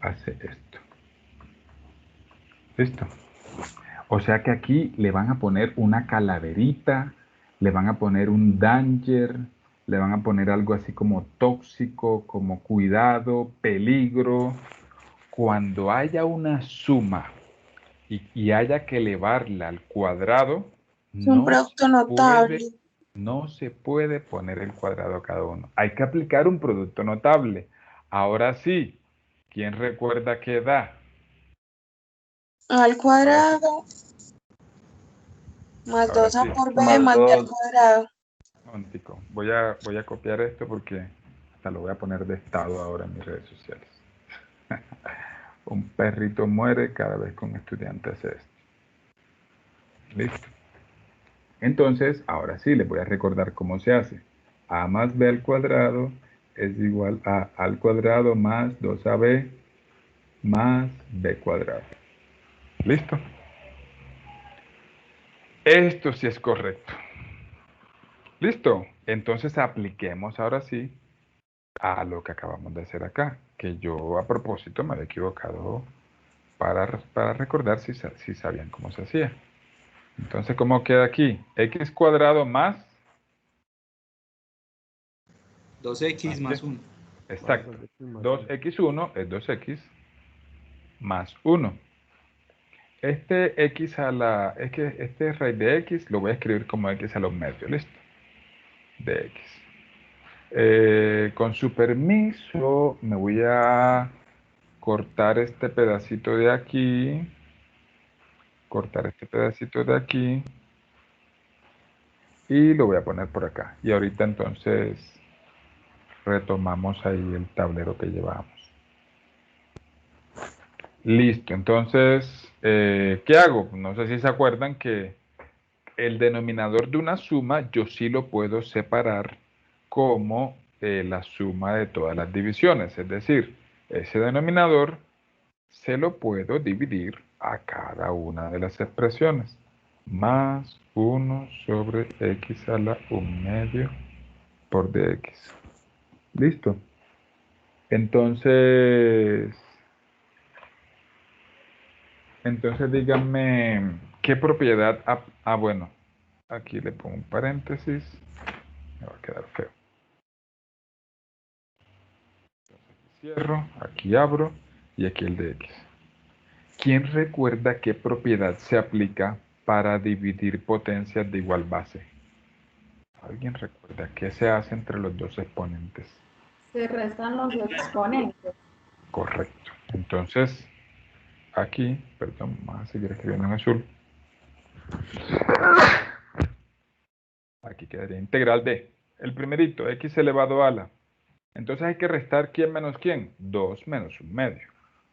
hace esto. ¿Listo? O sea que aquí le van a poner una calaverita, le van a poner un danger, le van a poner algo así como tóxico, como cuidado, peligro. Cuando haya una suma y haya que elevarla al cuadrado, Es un producto notable. no se puede poner el cuadrado a cada uno. Hay que aplicar un producto notable. Ahora sí, ¿quién recuerda qué da? Al cuadrado más Ahora 2a sí. por b más b al cuadrado. Un momentico. Voy a copiar esto porque hasta lo voy a poner de estado ahora en mis redes sociales. Un perrito muere cada vez que un estudiante hace esto. Listo. Entonces, ahora sí, les voy a recordar cómo se hace. A más b al cuadrado es igual a al cuadrado más 2ab más b cuadrado. ¿Listo? Esto sí es correcto. ¿Listo? Entonces apliquemos ahora sí a lo que acabamos de hacer acá, que yo a propósito me había equivocado para recordar si sabían cómo se hacía. Entonces, ¿cómo queda aquí? X cuadrado más 2x más 1. Exacto. 2x1 es 2x más 1. Este x a la... Es que este raíz de x lo voy a escribir como x a los medios. ¿Listo? De x. Con su permiso, me voy a cortar este pedacito de aquí. Cortar este pedacito de aquí. Y lo voy a poner por acá. Y ahorita entonces retomamos ahí el tablero que llevábamos. Listo, entonces, ¿qué hago? No sé si se acuerdan que el denominador de una suma yo sí lo puedo separar como la suma de todas las divisiones. Es decir, Ese denominador se lo puedo dividir a cada una de las expresiones. Más 1 sobre x a la 1/2 por dx. ¿Listo? Entonces díganme, ¿qué propiedad? Bueno, aquí le pongo un paréntesis. Me va a quedar feo. Entonces, cierro, aquí abro y aquí el de x. ¿Quién recuerda qué propiedad se aplica para dividir potencias de igual base? ¿Alguien recuerda qué se hace entre los dos exponentes? Se restan los exponentes. Correcto. Entonces, aquí, perdón, vamos a seguir escribiendo en azul. Aquí quedaría integral de el primerito, x elevado a la. Entonces hay que restar quién menos quién. 2 menos 1/2.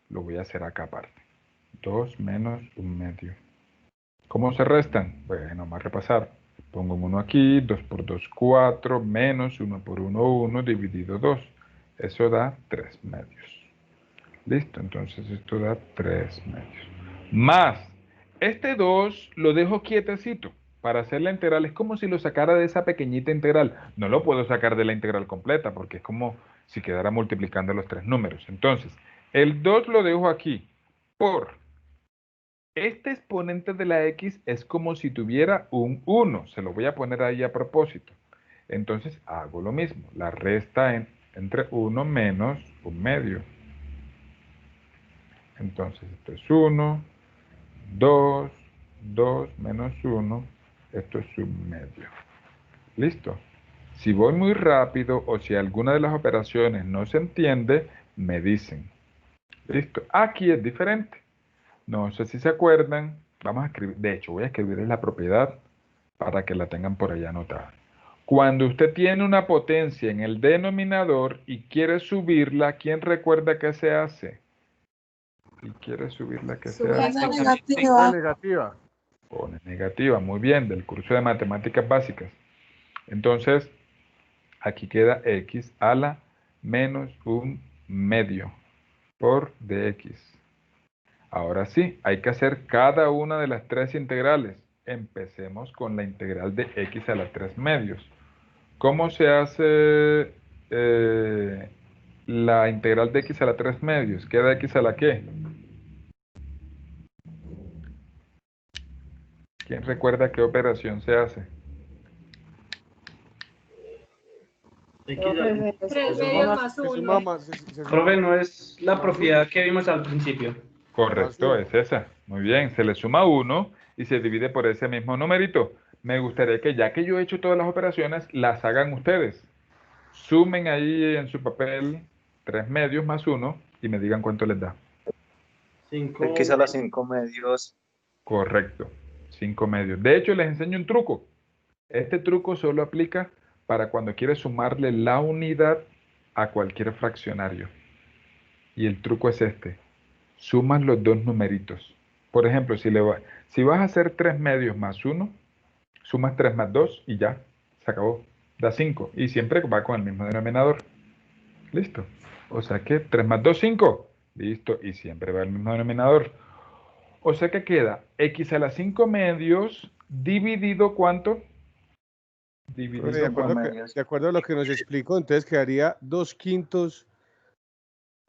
Lo voy a hacer acá aparte. 2 menos 1/2. ¿Cómo se restan? Bueno, vamos a repasar. Pongo un 1 aquí, 2 por 2, 4, menos 1 por 1, 1, dividido 2. Eso da 3/2. Listo, entonces esto da 3/2. Más, este 2 lo dejo quietecito. Para hacer la integral es como si lo sacara de esa pequeñita integral. No lo puedo sacar de la integral completa porque es como si quedara multiplicando los tres números. Entonces, el 2 lo dejo aquí por este exponente de la x es como si tuviera un 1. Se lo voy a poner ahí a propósito. Entonces hago lo mismo. La resta entre 1 menos 1/2. Entonces esto es 1, 2, 2 menos 1. Esto es 1/2. ¿Listo? Si voy muy rápido o si alguna de las operaciones no se entiende, me dicen. ¿Listo? Aquí es diferente. No sé si se acuerdan. Vamos a escribir, de hecho, voy a escribirles la propiedad para que la tengan por allá anotada. Cuando usted tiene una potencia en el denominador y quiere subirla, ¿quién recuerda qué se hace? Y quiere subirla, ¿qué se hace? Negativa. Negativa. Pone negativa, muy bien, del curso de matemáticas básicas. Entonces, aquí queda x a la menos 1/2 por dx. Ahora sí, hay que hacer cada una de las tres integrales. Empecemos con la integral de x a la 3/2. ¿Cómo se hace la integral de x a la 3/2? ¿Queda x a la qué? ¿Quién recuerda qué operación se hace? Tres medios más uno. Profe, no es la propiedad que vimos al principio. Correcto, es esa. Muy bien, se le suma 1 y se divide por ese mismo numerito. Me gustaría que ya que yo he hecho todas las operaciones, las hagan ustedes. Sumen ahí en su papel 3/2 más 1 y me digan cuánto les da. X a la 5/2. Correcto, 5/2. De hecho, les enseño un truco. Este truco solo aplica para cuando quieres sumarle la unidad a cualquier fraccionario. Y el truco es este. Sumas los dos numeritos. Por ejemplo, si vas a hacer 3/2 más 1, sumas 3 más 2 y ya, se acabó. Da 5 y siempre va con el mismo denominador. Listo. O sea que 3 más 2, 5. Listo. Y siempre va el mismo denominador. O sea que queda x a la 5/2 dividido ¿cuánto? Dividido de acuerdo a lo que nos explicó, entonces quedaría 2/5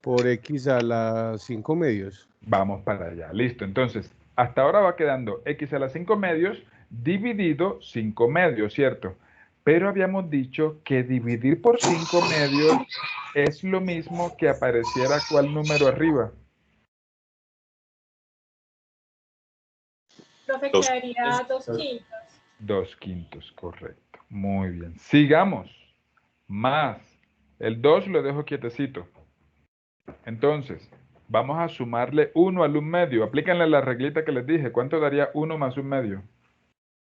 por x a la 5/2. Vamos para allá. Listo. Entonces, hasta ahora va quedando x a la 5/2 dividido 5/2, ¿cierto? Pero habíamos dicho que dividir por 5/2 es lo mismo que apareciera cuál número arriba. Profe, quedaría 2/5. 2/5, correcto. Muy bien. Sigamos. Más. El 2 lo dejo quietecito. Entonces, vamos a sumarle 1 al 1/2. Aplíquenle la reglita que les dije. ¿Cuánto daría 1 más 1/2?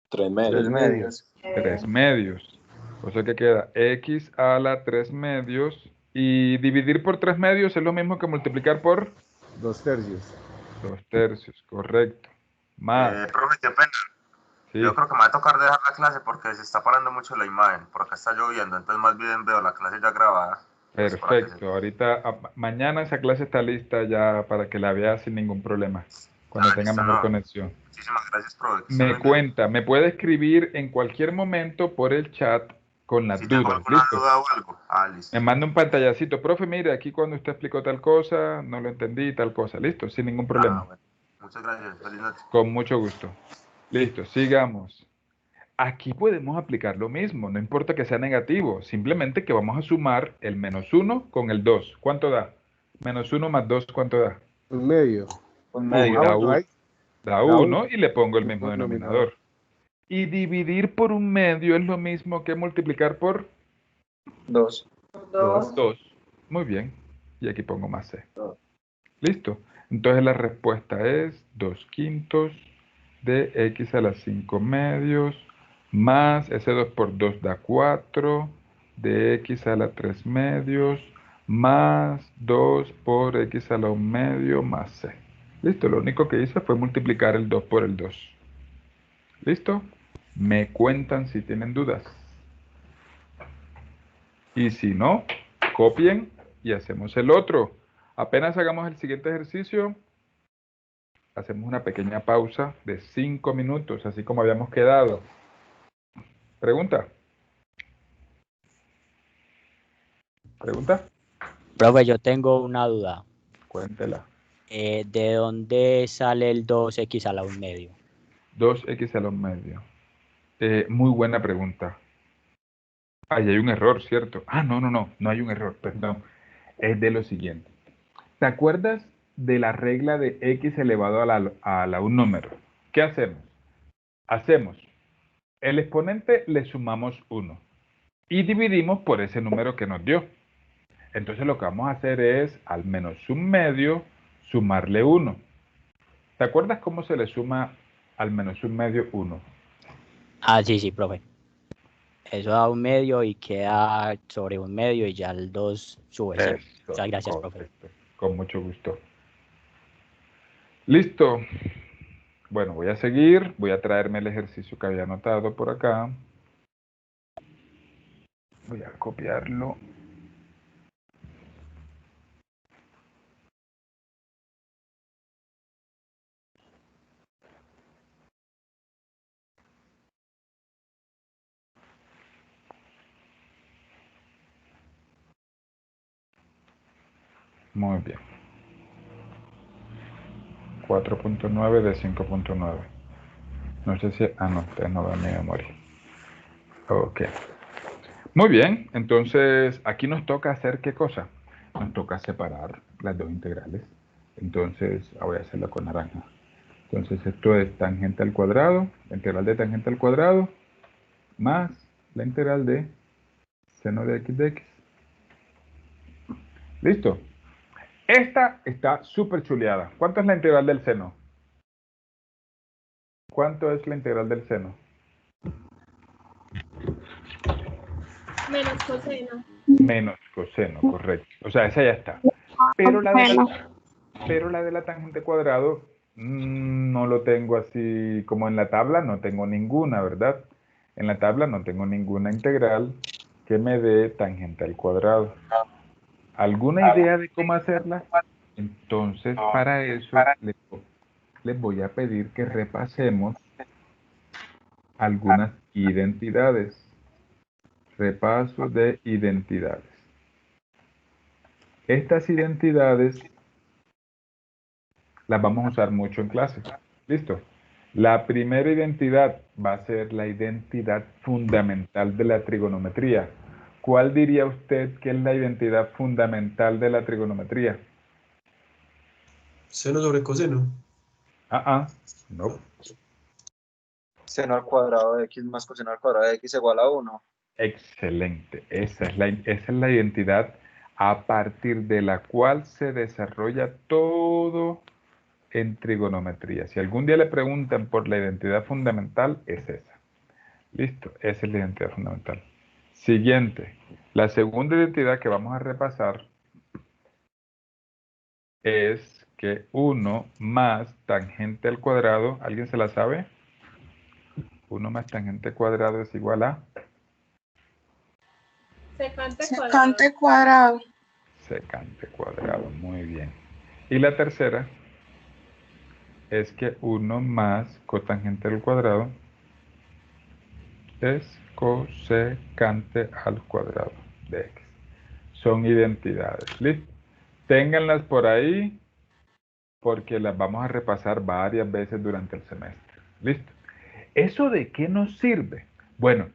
3/2. 3/2. O sea que queda x a la 3/2. Y dividir por 3/2 es lo mismo que multiplicar por 2/3. 2/3, correcto. Más. Profe, qué pena. Sí. Yo creo que me va a tocar dejar la clase porque se está parando mucho la imagen. Por acá está lloviendo, entonces más bien veo la clase ya grabada. Perfecto. Ahorita, mañana esa clase está lista ya para que la veas sin ningún problema, cuando tenga listo, mejor no. conexión. Muchísimas gracias, profe. Me cuenta, me puede escribir en cualquier momento por el chat con las Si tengo dudas. alguna ¿Listo? duda o algo. Listo. Me manda un pantallacito. Profe, mire, aquí cuando usted explicó tal cosa, no lo entendí, tal cosa. Listo, sin ningún problema. Bueno. Muchas gracias. Feliz noche. Con mucho gusto. Listo, sigamos. Aquí podemos aplicar lo mismo, no importa que sea negativo, simplemente que vamos a sumar el -1 con el 2. ¿Cuánto da? -1 más 2, ¿cuánto da? Un medio. Un Uy, medio. da 1 y le pongo el mismo denominador. Y dividir por un medio es lo mismo que multiplicar por 2. 2. Muy bien. Y aquí pongo más c. Listo. Entonces la respuesta es 2/5 de x a la 5 medios más ese 2 por 2 da 4 de x a la 3 medios más 2 por x a la 1 medio más c. Listo. Lo único que hice fue multiplicar el 2 por el 2. ¿Listo? Me cuentan si tienen dudas. Y si no, copien y hacemos el otro. Apenas hagamos el siguiente ejercicio, hacemos una pequeña pausa de 5 minutos, así como habíamos quedado. ¿Pregunta? ¿Pregunta? Profe, yo tengo una duda. Cuéntela. ¿De dónde sale el 2x a la 1 medio? 2x a la 1 medio. Muy buena pregunta. Ahí hay un error, ¿cierto? No hay un error, perdón. Es de lo siguiente. ¿Te acuerdas de la regla de x elevado a un número? ¿Qué hacemos? Hacemos el exponente, le sumamos 1 y dividimos por ese número que nos dio. Entonces lo que vamos a hacer es al -1 medio sumarle 1. ¿Te acuerdas cómo se le suma al -1 medio 1? Sí, profe. Eso da 1 medio y queda sobre 1 medio y ya el 2 sube. Sí. Muchas gracias, profe. Con mucho gusto. Listo. Bueno, voy a seguir. Voy a traerme el ejercicio que había anotado por acá. Voy a copiarlo. Muy bien. 4.9 de 5.9. No sé si... no, ustedes no ven mi memoria. Ok. Muy bien, entonces aquí nos toca hacer ¿qué cosa? Nos toca separar las dos integrales. Entonces, voy a hacerla con naranja. Entonces esto es tangente al cuadrado, la integral de tangente al cuadrado, más la integral de seno de x de x. ¿Listo? Esta está súper chuleada. ¿Cuánto es la integral del seno? ¿Cuánto es la integral del seno? Menos coseno. Menos coseno, correcto. O sea, esa ya está. Pero la de la tangente cuadrado no lo tengo así como en la tabla, no tengo ninguna, ¿verdad? En la tabla no tengo ninguna integral que me dé tangente al cuadrado. ¿Alguna idea de cómo hacerla? Entonces, para eso les voy a pedir que repasemos algunas identidades. Repaso de identidades. Estas identidades las vamos a usar mucho en clase. ¿Listo? La primera identidad va a ser la identidad fundamental de la trigonometría. ¿Cuál diría usted que es la identidad fundamental de la trigonometría? Seno sobre coseno. No. Seno al cuadrado de x más coseno al cuadrado de x igual a 1. Excelente. Esa es la identidad a partir de la cual se desarrolla todo en trigonometría. Si algún día le preguntan por la identidad fundamental, es esa. Listo, esa es la identidad fundamental. Siguiente. La segunda identidad que vamos a repasar es que 1 más tangente al cuadrado, ¿alguien se la sabe? 1 más tangente al cuadrado es igual a Secante cuadrado. Secante cuadrado, muy bien. Y la tercera es que 1 más cotangente al cuadrado es cosecante al cuadrado de x. Son identidades, ¿listo? Ténganlas por ahí porque las vamos a repasar varias veces durante el semestre, ¿listo? ¿Eso de qué nos sirve? Bueno,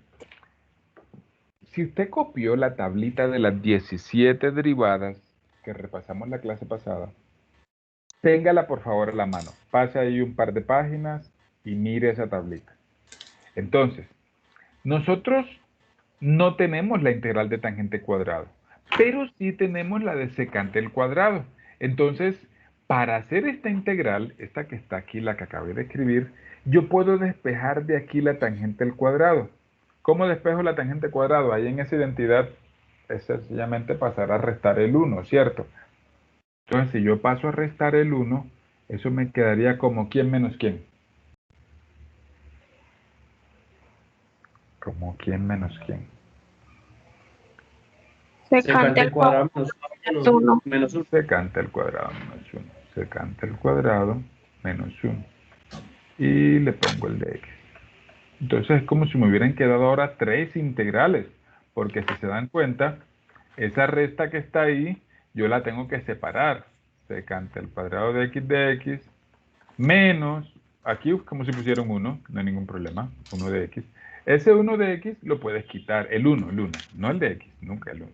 si usted copió la tablita de las 17 derivadas que repasamos la clase pasada, téngala por favor a la mano. Pase ahí un par de páginas y mire esa tablita. Entonces, nosotros no tenemos la integral de tangente cuadrado, pero sí tenemos la de secante al cuadrado. Entonces, para hacer esta integral, esta que está aquí, la que acabé de escribir, yo puedo despejar de aquí la tangente al cuadrado. ¿Cómo despejo la tangente al cuadrado? Ahí en esa identidad es sencillamente pasar a restar el 1, ¿cierto? Entonces, si yo paso a restar el 1, eso me quedaría como ¿quién menos quién? Como ¿quién menos quién? Secante al cuadrado menos 1. Secante al cuadrado menos 1. Secante al cuadrado menos 1. Y le pongo el de x. Entonces es como si me hubieran quedado ahora 3 integrales. Porque si se dan cuenta, esa resta que está ahí, yo la tengo que separar. Secante al cuadrado de x menos, aquí como si pusiera un 1, no hay ningún problema, 1 de x. Ese 1 de x lo puedes quitar, el 1, no el de x, nunca el 1.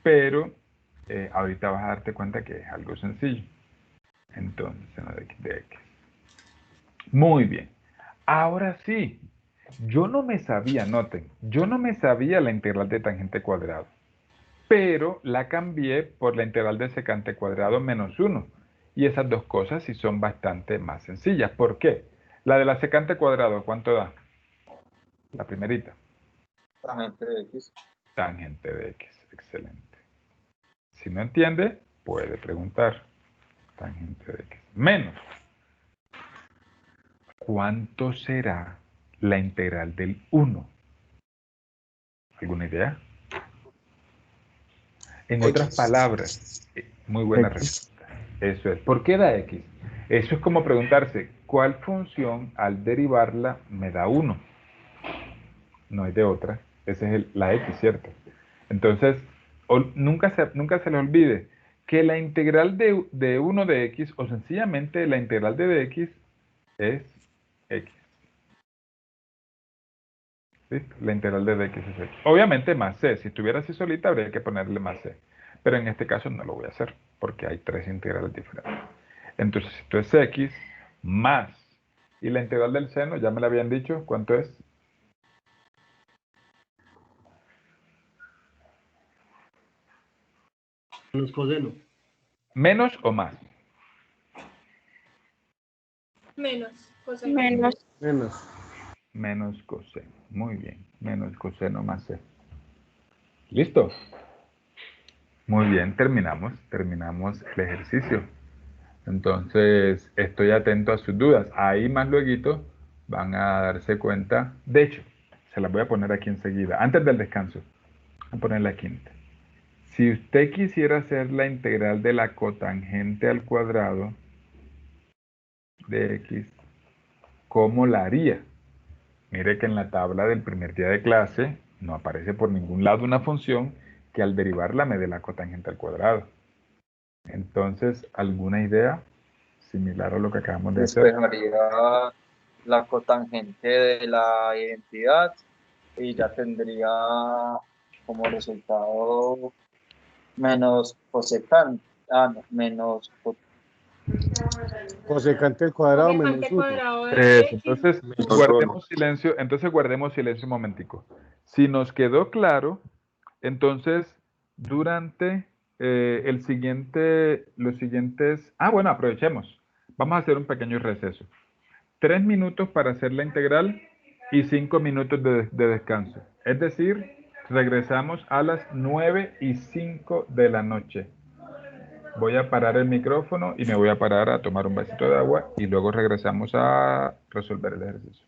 Pero ahorita vas a darte cuenta que es algo sencillo. Entonces, 1 de x. Muy bien. Ahora sí, yo no me sabía, noten, yo no me sabía la integral de tangente cuadrado, pero la cambié por la integral de secante cuadrado menos 1. Y esas dos cosas sí son bastante más sencillas. ¿Por qué? La de la secante cuadrado, ¿cuánto da? La primerita. Tangente de x. Tangente de x, excelente. Si no entiende, puede preguntar. Tangente de x. Menos. ¿Cuánto será la integral del 1? ¿Alguna idea? En otras palabras, muy buena respuesta. Eso es. ¿Por qué da x? Eso es como preguntarse, ¿cuál función al derivarla me da 1? No hay de otra. Esa es la x, ¿cierto? Entonces, nunca se le olvide que la integral de 1 de x, o sencillamente la integral de dx, es x. ¿Listo? La integral de dx es x. Obviamente más c. Si estuviera así solita, habría que ponerle más c. Pero en este caso no lo voy a hacer, porque hay 3 integrales diferentes. Entonces, esto es x más. Y la integral del seno, ya me la habían dicho, ¿cuánto es? Menos coseno. ¿Menos o más? Menos coseno. Menos coseno. Muy bien. Menos coseno más c. ¿Listo? Muy bien, terminamos el ejercicio. Entonces, estoy atento a sus dudas. Ahí más luego van a darse cuenta. De hecho, se las voy a poner aquí enseguida, antes del descanso. Voy a poner la quinta. Si usted quisiera hacer la integral de la cotangente al cuadrado de x, ¿cómo la haría? Mire que en la tabla del primer día de clase no aparece por ningún lado una función que al derivarla me dé la cotangente al cuadrado. Entonces, ¿alguna idea similar a lo que acabamos de hacer? Despejaría la cotangente de la identidad y ya tendría como resultado menos cosecante, menos Cosecante al cuadrado menos 1. Entonces guardemos silencio un momentico. Si nos quedó claro, entonces durante los siguientes... bueno, aprovechemos. Vamos a hacer un pequeño receso. 3 minutos para hacer la integral y 5 minutos de descanso. Es decir, regresamos a las 9:05 de la noche. Voy a parar el micrófono y me voy a parar a tomar un vasito de agua y luego regresamos a resolver el ejercicio.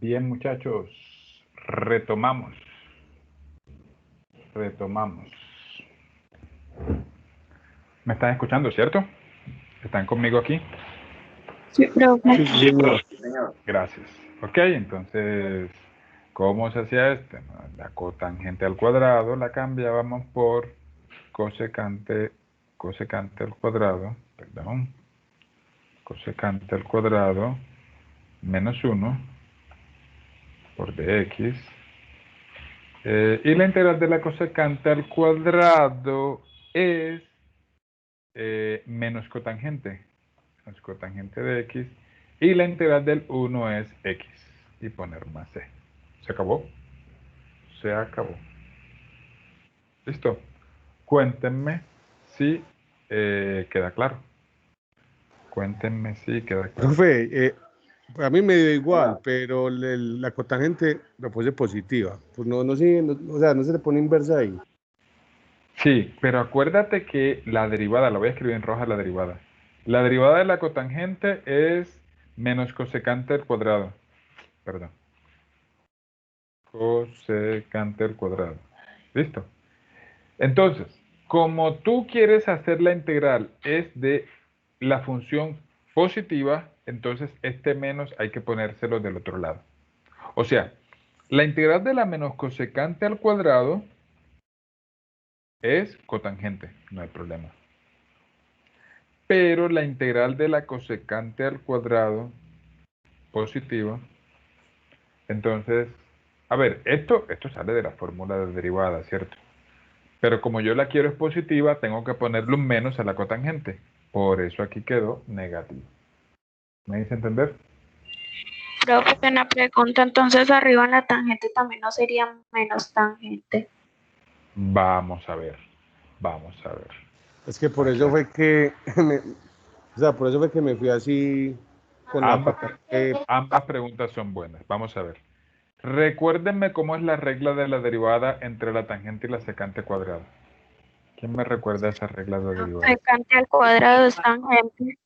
Bien, muchachos, retomamos. ¿Me están escuchando, cierto? ¿Están conmigo aquí? Sí, profe. Sí, sí, señor. Señor. Gracias. Ok, entonces, ¿cómo se hacía este? La cotangente al cuadrado la cambiábamos por cosecante al cuadrado, perdón, cosecante al cuadrado menos 1 por dx. Y la integral de la cosecante al cuadrado es menos cotangente de x, y la integral del 1 es x, y poner más c. ¿Se acabó? Se acabó. ¿Listo? Cuéntenme si queda claro. Cuéntenme si queda claro. Profe, a mí me dio igual, pero la cotangente lo puse positiva. Pues no sigue, o sea, no se le pone inversa ahí. Sí, pero acuérdate que la derivada, la voy a escribir en roja la derivada. La derivada de la cotangente es menos cosecante al cuadrado. Perdón. Cosecante al cuadrado. ¿Listo? Entonces, como tú quieres hacer la integral es de la función positiva, entonces este menos hay que ponérselo del otro lado. O sea, la integral de la menos cosecante al cuadrado es cotangente, no hay problema. Pero la integral de la cosecante al cuadrado positiva, entonces, a ver, esto sale de la fórmula de derivada, ¿cierto? Pero como yo la quiero es positiva, tengo que ponerle un menos a la cotangente. Por eso aquí quedó negativo. ¿Me hice entender? Profe, una pregunta, entonces arriba en la tangente también no sería menos tangente. Vamos a ver. Vamos a ver. Es que por eso fue que por eso fue que me fui así con Ambas preguntas son buenas. Vamos a ver. Recuérdenme cómo es la regla de la derivada entre la tangente y la secante cuadrada. ¿Quién me recuerda esa regla de derivada? Secante al cuadrado es tangente.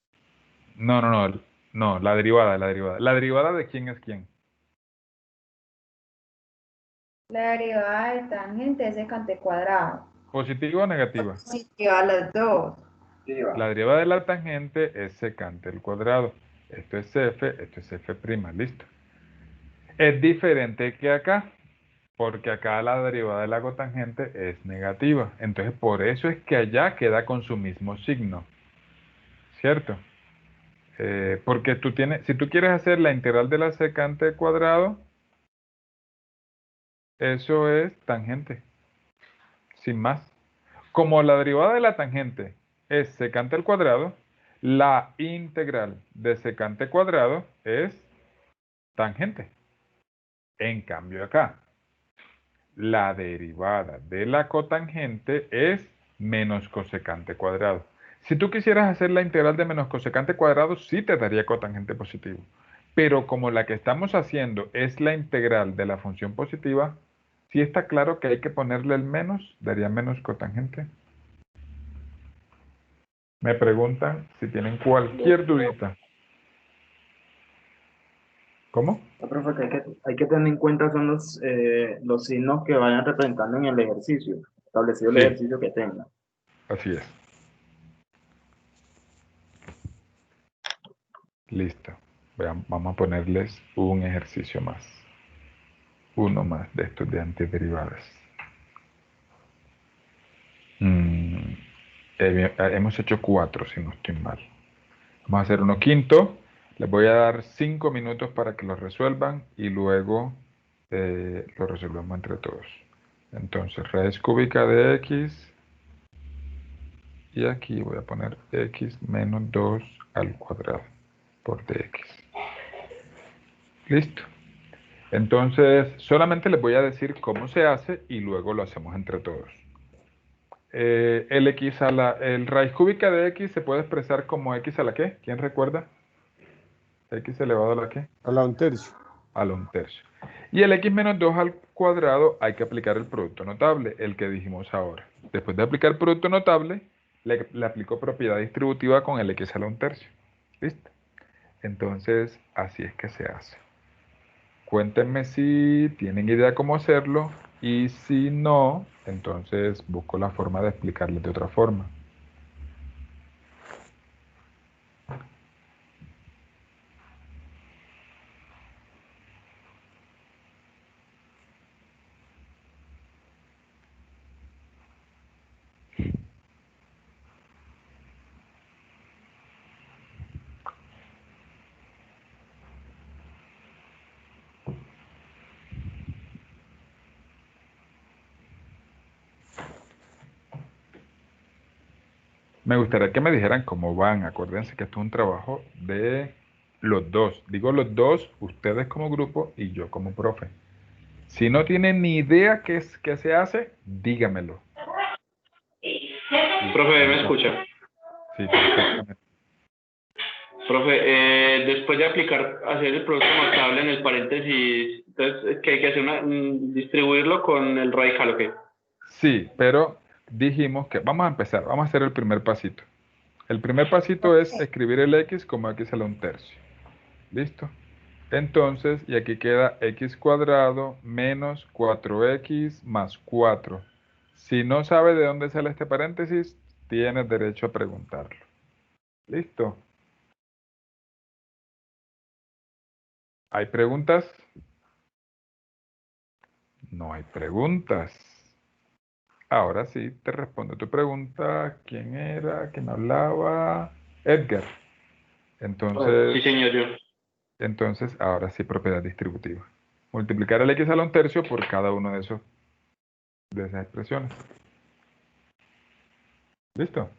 No, la derivada. ¿La derivada de quién es quién? La derivada de tangente es secante cuadrado. ¿Positiva o negativa? Positiva a las dos. La derivada de la tangente es secante al cuadrado. Esto es f, esto es f', listo. Es diferente que acá, porque acá la derivada de la cotangente es negativa. Entonces, por eso es que allá queda con su mismo signo. ¿Cierto? Porque si tú quieres hacer la integral de la secante al cuadrado, eso es tangente. Sin más. Como la derivada de la tangente es secante al cuadrado, la integral de secante cuadrado es tangente. En cambio acá, la derivada de la cotangente es menos cosecante cuadrado. Si tú quisieras hacer la integral de menos cosecante cuadrado, sí te daría cotangente positivo. Pero como la que estamos haciendo es la integral de la función positiva, sí está claro que hay que ponerle el menos, daría menos cotangente. Me preguntan si tienen cualquier dudita. ¿Cómo? No, profe, que hay que tener en cuenta son los signos que vayan representando en el ejercicio, establecido el Sí. ejercicio que tenga. Así es. Listo. Vean, vamos a ponerles un ejercicio más. Uno más de estos de antiderivadas. Hemos hecho 4, si no estoy mal. Vamos a hacer uno quinto. Les voy a dar 5 minutos para que lo resuelvan y luego lo resolvemos entre todos. Entonces, raíz cúbica de x. Y aquí voy a poner x menos 2 al cuadrado por dx. Listo. Entonces, solamente les voy a decir cómo se hace y luego lo hacemos entre todos. El raíz cúbica de x se puede expresar como x a la qué? ¿Quién recuerda? X elevado a la qué? A la 1/3. A la 1/3. Y el x menos 2 al cuadrado hay que aplicar el producto notable, el que dijimos ahora. Después de aplicar el producto notable, le aplico propiedad distributiva con el x a la 1/3. ¿Listo? Entonces, así es que se hace. Cuéntenme si tienen idea cómo hacerlo y si no, entonces busco la forma de explicarles de otra forma. Me gustaría que me dijeran cómo van. Acuérdense que esto es un trabajo de los dos. Digo los dos, ustedes como grupo y yo como profe. Si no tienen ni idea qué se hace, dígamelo. Profe, ¿me escucha? Sí, perfectamente. Profe, después de hacer el producto notable en el paréntesis, entonces, ¿qué hay que hacer? Distribuirlo con el radical, ¿o qué? Sí, pero dijimos que vamos a empezar. Vamos a hacer el primer pasito. El primer pasito es escribir el x como x a la 1/3. ¿Listo? Entonces, y aquí queda x cuadrado menos 4x más 4. Si no sabe de dónde sale este paréntesis, tienes derecho a preguntarlo. ¿Listo? ¿Hay preguntas? No hay preguntas. Ahora sí, te respondo tu pregunta. ¿Quién era? ¿Quién hablaba? Edgar. Entonces, Sí, señor, yo. entonces, ahora sí, propiedad distributiva. Multiplicar el x a la 1/3 por cada uno de esas expresiones. ¿Listo?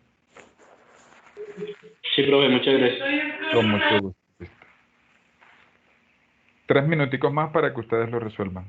Sí, profe, muchas gracias. Con mucho gusto. Listo. 3 minuticos más para que ustedes lo resuelvan.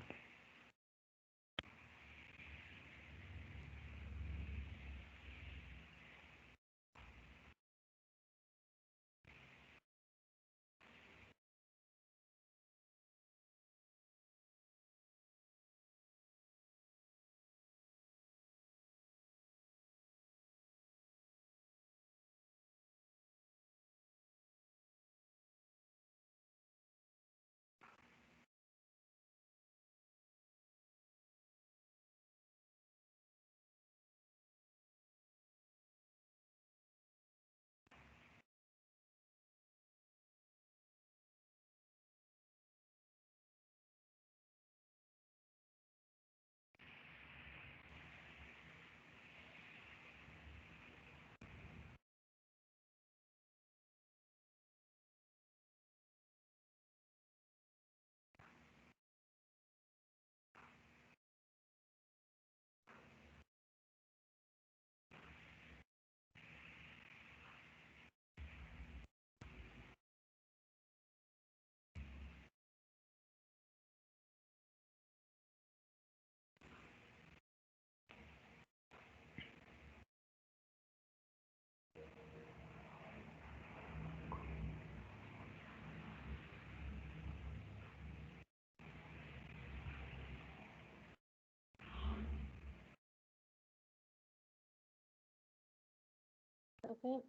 Profe,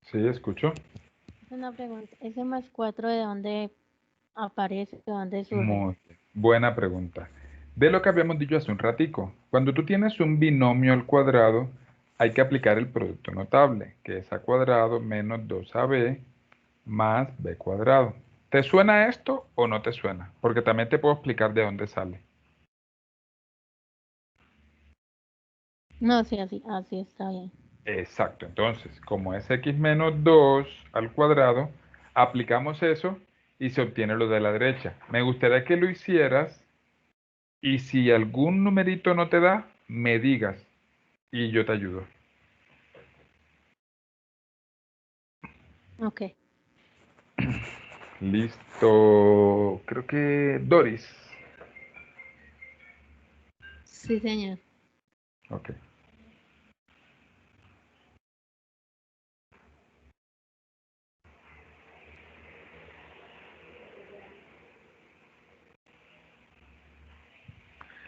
Sí, escucho. una pregunta. ¿Ese más 4 de dónde aparece, de dónde surge? Muy bien. Buena pregunta. De lo que habíamos dicho hace un ratico, cuando tú tienes un binomio al cuadrado, hay que aplicar el producto notable, que es a cuadrado menos 2ab más b cuadrado. ¿Te suena esto o no te suena? Porque también te puedo explicar de dónde sale. No, sí, así está bien. Exacto. Entonces, como es x menos 2 al cuadrado, aplicamos eso y se obtiene lo de la derecha. Me gustaría que lo hicieras y si algún numerito no te da, me digas y yo te ayudo. Ok. Listo. Creo que Doris. Sí, señor. Ok.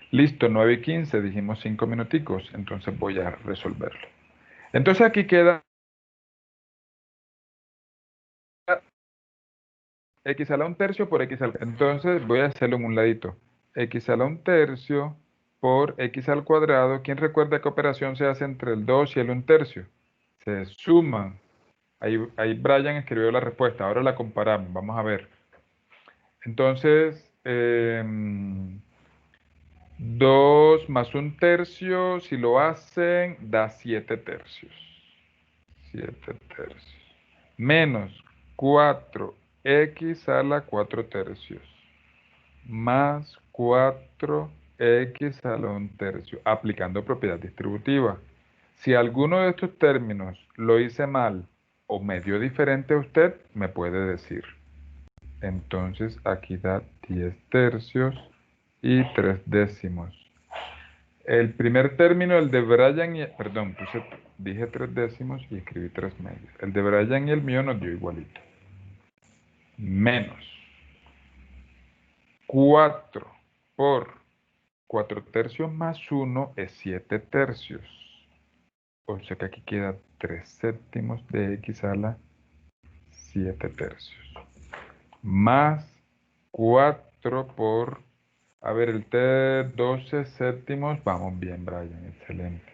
Listo, 9:15, dijimos 5 minuticos, entonces voy a resolverlo. Entonces aquí queda x a la 1/3 por x al... Entonces voy a hacerlo en un ladito. X a la 1/3 por x al cuadrado. ¿Quién recuerda qué operación se hace entre el 2 y el 1/3? Se suman. Ahí Brian escribió la respuesta. Ahora la comparamos. Vamos a ver. Entonces, 2 más 1/3, si lo hacen, da 7/3. 7/3. Menos 4x a la 4/3. Más 4x a la 1/3. Aplicando propiedad distributiva. Si alguno de estos términos lo hice mal o medio diferente a usted, me puede decir. Entonces aquí da 10/3 y 3/10. El primer término, el de Brian y... Perdón, dije 3/10 y escribí 3/2. El de Brian y el mío nos dio igualito. Menos 4 por 4/3 más 1 es 7/3. O sea que aquí queda 3/7 de x a la 7/3. Más 4 por... A ver, el t 12/7. Vamos bien, Brian. Excelente.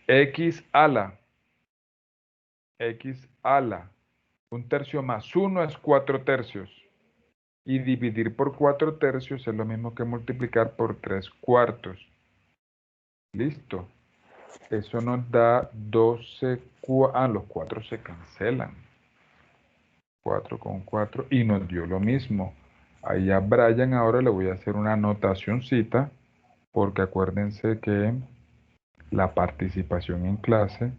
X a la 1/3 más 1 es 4/3. Y dividir por 4/3 es lo mismo que multiplicar por 3/4. Listo. Eso nos da 12. Los 4 se cancelan. 4 con 4. Y nos dio lo mismo. Ahí a Brian ahora le voy a hacer una anotacioncita, porque acuérdense que la participación en clase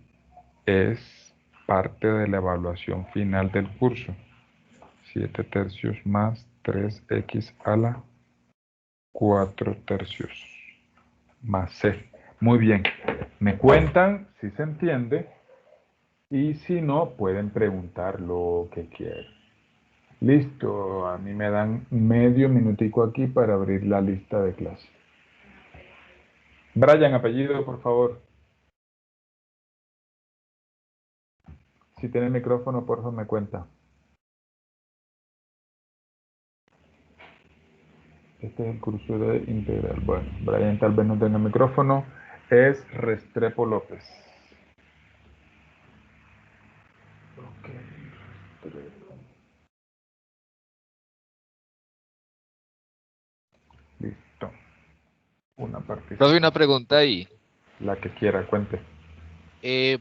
es parte de la evaluación final del curso. 7/3 más 3x a la 4/3 más c. Muy bien. Me cuentan si se entiende y si no, pueden preguntar lo que quieran. Listo, a mí me dan medio minutico aquí para abrir la lista de clase. Brian, apellido, por favor. Si tiene el micrófono, por favor, me cuenta. Este es el curso de integral. Bueno, Brian tal vez no tenga micrófono. Es Restrepo López. Ok, Restrepo. Listo. Una participación. Profe, una pregunta ahí. La que quiera, cuente.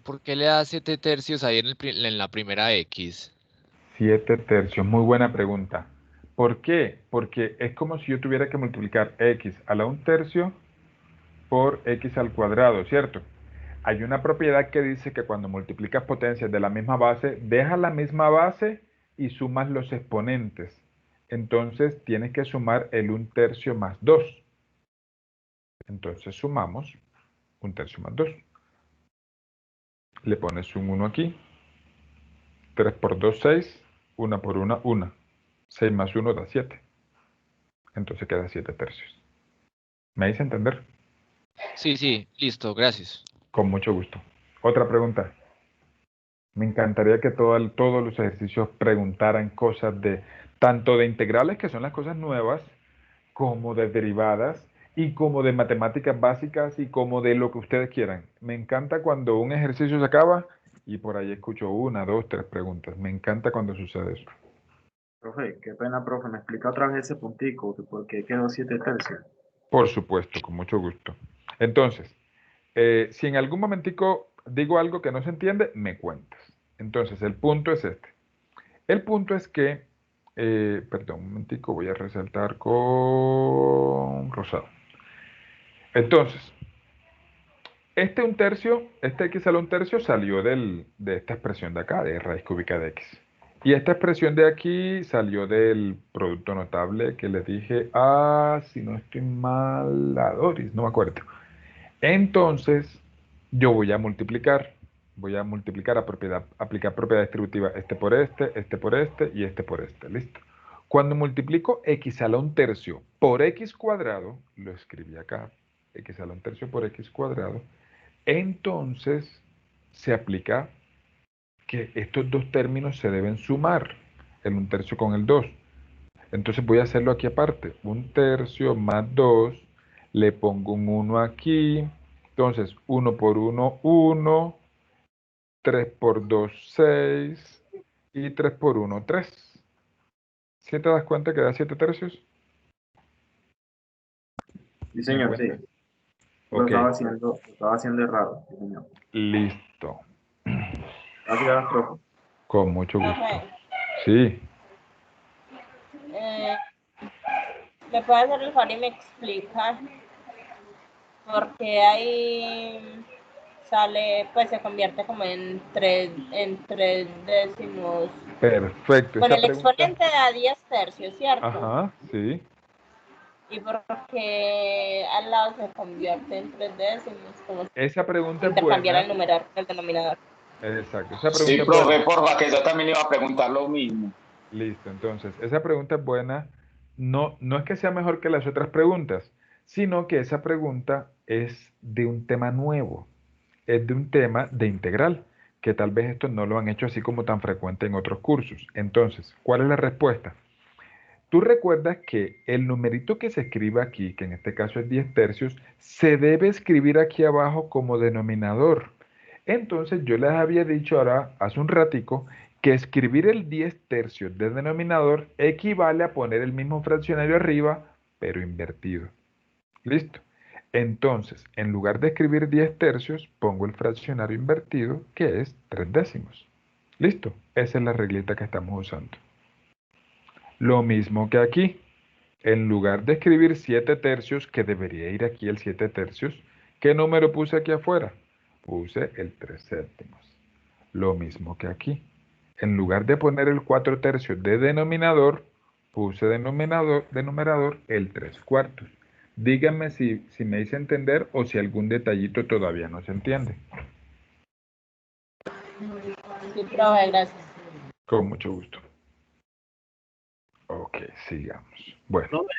¿Por qué le da 7/3 ahí en la primera X? 7/3, muy buena pregunta. ¿Por qué? Porque es como si yo tuviera que multiplicar x a la 1/3 por x al cuadrado, ¿cierto? Hay una propiedad que dice que cuando multiplicas potencias de la misma base, dejas la misma base y sumas los exponentes. Entonces tienes que sumar el 1/3 más 2. Entonces sumamos 1/3 más 2. Le pones un 1 aquí. 3 por 2, 6. 1 por 1, 1. 6 más 1 da 7. Entonces queda 7/3. ¿Me hice entender? Sí, listo, gracias. Con mucho gusto. Otra pregunta. Me encantaría que todos los ejercicios preguntaran cosas tanto de integrales, que son las cosas nuevas, como de derivadas, y como de matemáticas básicas, y como de lo que ustedes quieran. Me encanta cuando un ejercicio se acaba y por ahí escucho 1, 2, 3 preguntas. Me encanta cuando sucede eso. Profe, qué pena, profe. ¿Me explica otra vez ese puntico? ¿Por qué quedó 7/3? Por supuesto, con mucho gusto. Entonces, si en algún momentico digo algo que no se entiende, me cuentas. Entonces, el punto es este. El punto es que, perdón, un momentico, voy a resaltar con rosado. Entonces, este 1/3, este x a la 1/3 salió de esta expresión de acá, de raíz cúbica de x. Y esta expresión de aquí salió del producto notable que les dije, si no estoy mal, a Doris, no me acuerdo. Entonces, yo voy a multiplicar aplicar propiedad distributiva, este por este y este por este, ¿listo? Cuando multiplico x a la 1/3 por x cuadrado, lo escribí acá, x a la 1/3 por x cuadrado, entonces se aplica que estos dos términos se deben sumar. el 1/3 con el 2. Entonces voy a hacerlo aquí aparte. 1/3 más 2, le pongo un 1 aquí. Entonces 1 por 1, 1. 3 por 2, 6. Y 3 por 1, 3. ¿Sí te das cuenta que da 7/3? Sí, señor, sí. Lo Ok, estaba haciendo errado, sí, señor. listo. Gracias, profe. Con mucho gusto. Profe, Sí, ¿me puede hacer el favor y me explica por qué ahí sale, pues se convierte como en tres décimos? perfecto. Bueno, Esa el pregunta. exponente da 10/3, ¿cierto? Ajá, sí. ¿Y por qué al lado se convierte en 3 décimos? Como Esa pregunta es intercambiar buena. el numerador con el denominador. Exacto. Esa Sí, pregunta es profe, buena. porfa, que yo también iba a preguntar lo mismo. Listo, entonces, esa pregunta es buena. No, no es que sea mejor que las otras preguntas, sino que esa pregunta es de un tema nuevo. Es de un tema de integral, que tal vez esto no lo han hecho así como tan frecuente en otros cursos. Entonces, ¿cuál es la respuesta? Tú recuerdas que el numerito que se escribe aquí, que en este caso es 10/3, se debe escribir aquí abajo como denominador. Entonces yo les había dicho ahora, hace un ratico, que escribir el 10/3 de denominador equivale a poner el mismo fraccionario arriba, pero invertido. ¿Listo? Entonces, en lugar de escribir 10/3, pongo el fraccionario invertido, que es 3 décimos. ¿Listo? Esa es la reglita que estamos usando. Lo mismo que aquí. En lugar de escribir 7/3, que debería ir aquí el 7/3, ¿qué número puse aquí afuera? Puse el 3/7. Lo mismo que aquí. En lugar de poner el 4/3 de denominador, puse de numerador el 3/4. Díganme si me hice entender o si algún detallito todavía no se entiende. Sí, profe, gracias. Con mucho gusto. Ok, sigamos. Bueno. Profe,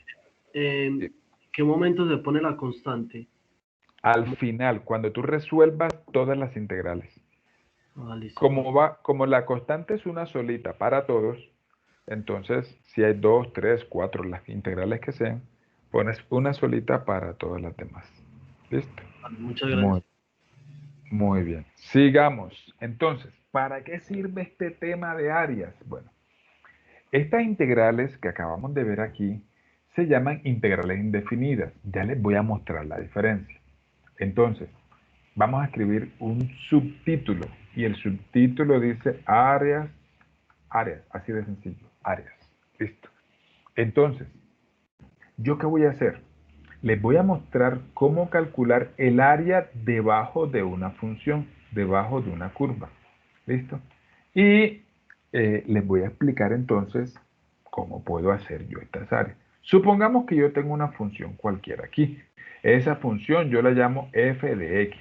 ¿en qué momento se pone la constante? Al final, cuando tú resuelvas todas las integrales. Listo. Como la constante es una solita para todos, entonces si hay 2, 3, 4, las integrales que sean, pones una solita para todas las demás. ¿Listo? Muchas gracias. Muy bien. Sigamos. Entonces, ¿para qué sirve este tema de áreas? Bueno, estas integrales que acabamos de ver aquí se llaman integrales indefinidas. Ya les voy a mostrar la diferencia. Entonces, vamos a escribir un subtítulo y el subtítulo dice áreas, así de sencillo, áreas. Listo. Entonces, ¿yo qué voy a hacer? Les voy a mostrar cómo calcular el área debajo de una función, debajo de una curva. ¿Listo? Y les voy a explicar entonces cómo puedo hacer yo estas áreas. Supongamos que yo tengo una función cualquiera aquí. Esa función yo la llamo f de x.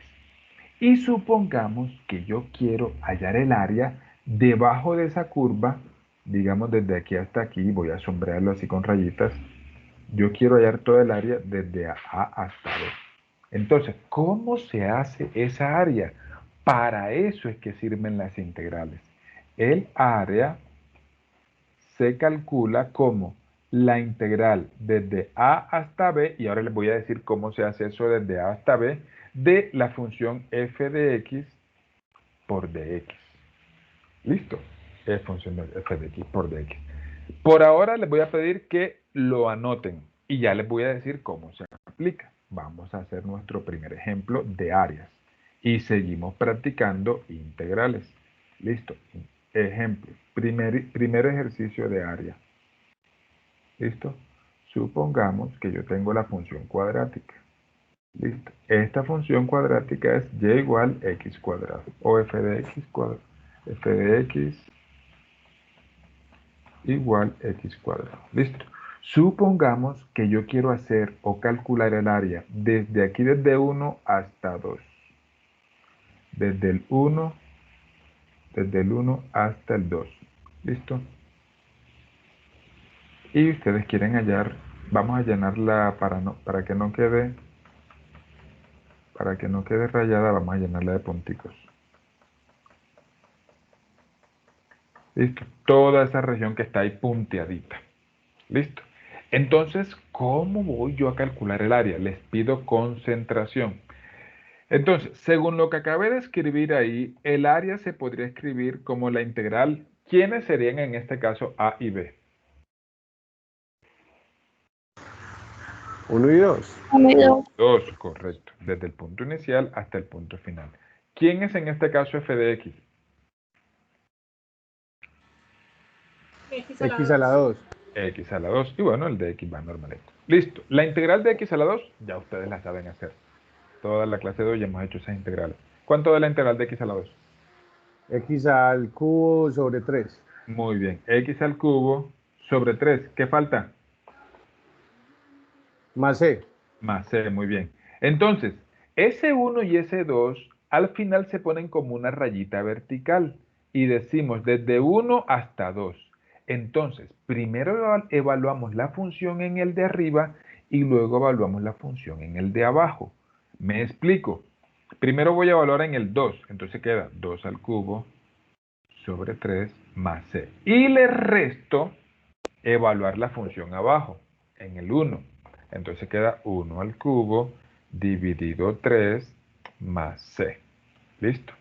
Y supongamos que yo quiero hallar el área debajo de esa curva, digamos desde aquí hasta aquí, voy a sombrearlo así con rayitas. Yo quiero hallar toda el área desde A hasta B. Entonces, ¿cómo se hace esa área? Para eso es que sirven las integrales. El área se calcula como la integral desde A hasta B, y ahora les voy a decir cómo se hace eso desde A hasta B, de la función f de x por dx. ¿Listo? Es función de f de x por dx. Por ahora les voy a pedir que lo anoten y ya les voy a decir cómo se aplica. Vamos a hacer nuestro primer ejemplo de áreas y seguimos practicando integrales. Listo. Ejemplo. Primer ejercicio de área. ¿Listo? Supongamos que yo tengo la función cuadrática. Listo. Esta función cuadrática es y igual x cuadrado o f de x cuadrado. F de x igual x cuadrado. Listo. Supongamos que yo quiero hacer o calcular el área desde aquí, desde 1 hasta 2. Desde el 1 hasta el 2. ¿Listo? Y ustedes quieren hallar, vamos a llenarla para que no quede rayada, vamos a llenarla de punticos. ¿Listo? Toda esa región que está ahí punteadita. ¿Listo? Entonces, ¿cómo voy yo a calcular el área? Les pido concentración. Entonces, según lo que acabé de escribir ahí, el área se podría escribir como la integral. ¿Quiénes serían en este caso A y B? 1 y 2. 1 y 2. 2, correcto. Desde el punto inicial hasta el punto final. ¿Quién es en este caso f de x? X X a la 2. X a la 2. Y bueno, el de x va normalito. Listo. La integral de x a la 2, ya ustedes la saben hacer. Toda la clase de hoy hemos hecho esas integrales. ¿Cuánto da la integral de x a la 2? X al cubo sobre 3. Muy bien. X al cubo sobre 3. ¿Qué falta? Más C. Más C, muy bien. Entonces, S1 y S2 al final se ponen como una rayita vertical y decimos desde 1 hasta 2. Entonces, primero evaluamos la función en el de arriba y luego evaluamos la función en el de abajo. Me explico. Primero voy a evaluar en el 2, entonces queda 2 al cubo sobre 3 más C. Y le resto evaluar la función abajo, en el 1. Entonces queda 1 al cubo dividido 3 más C. ¿Listo?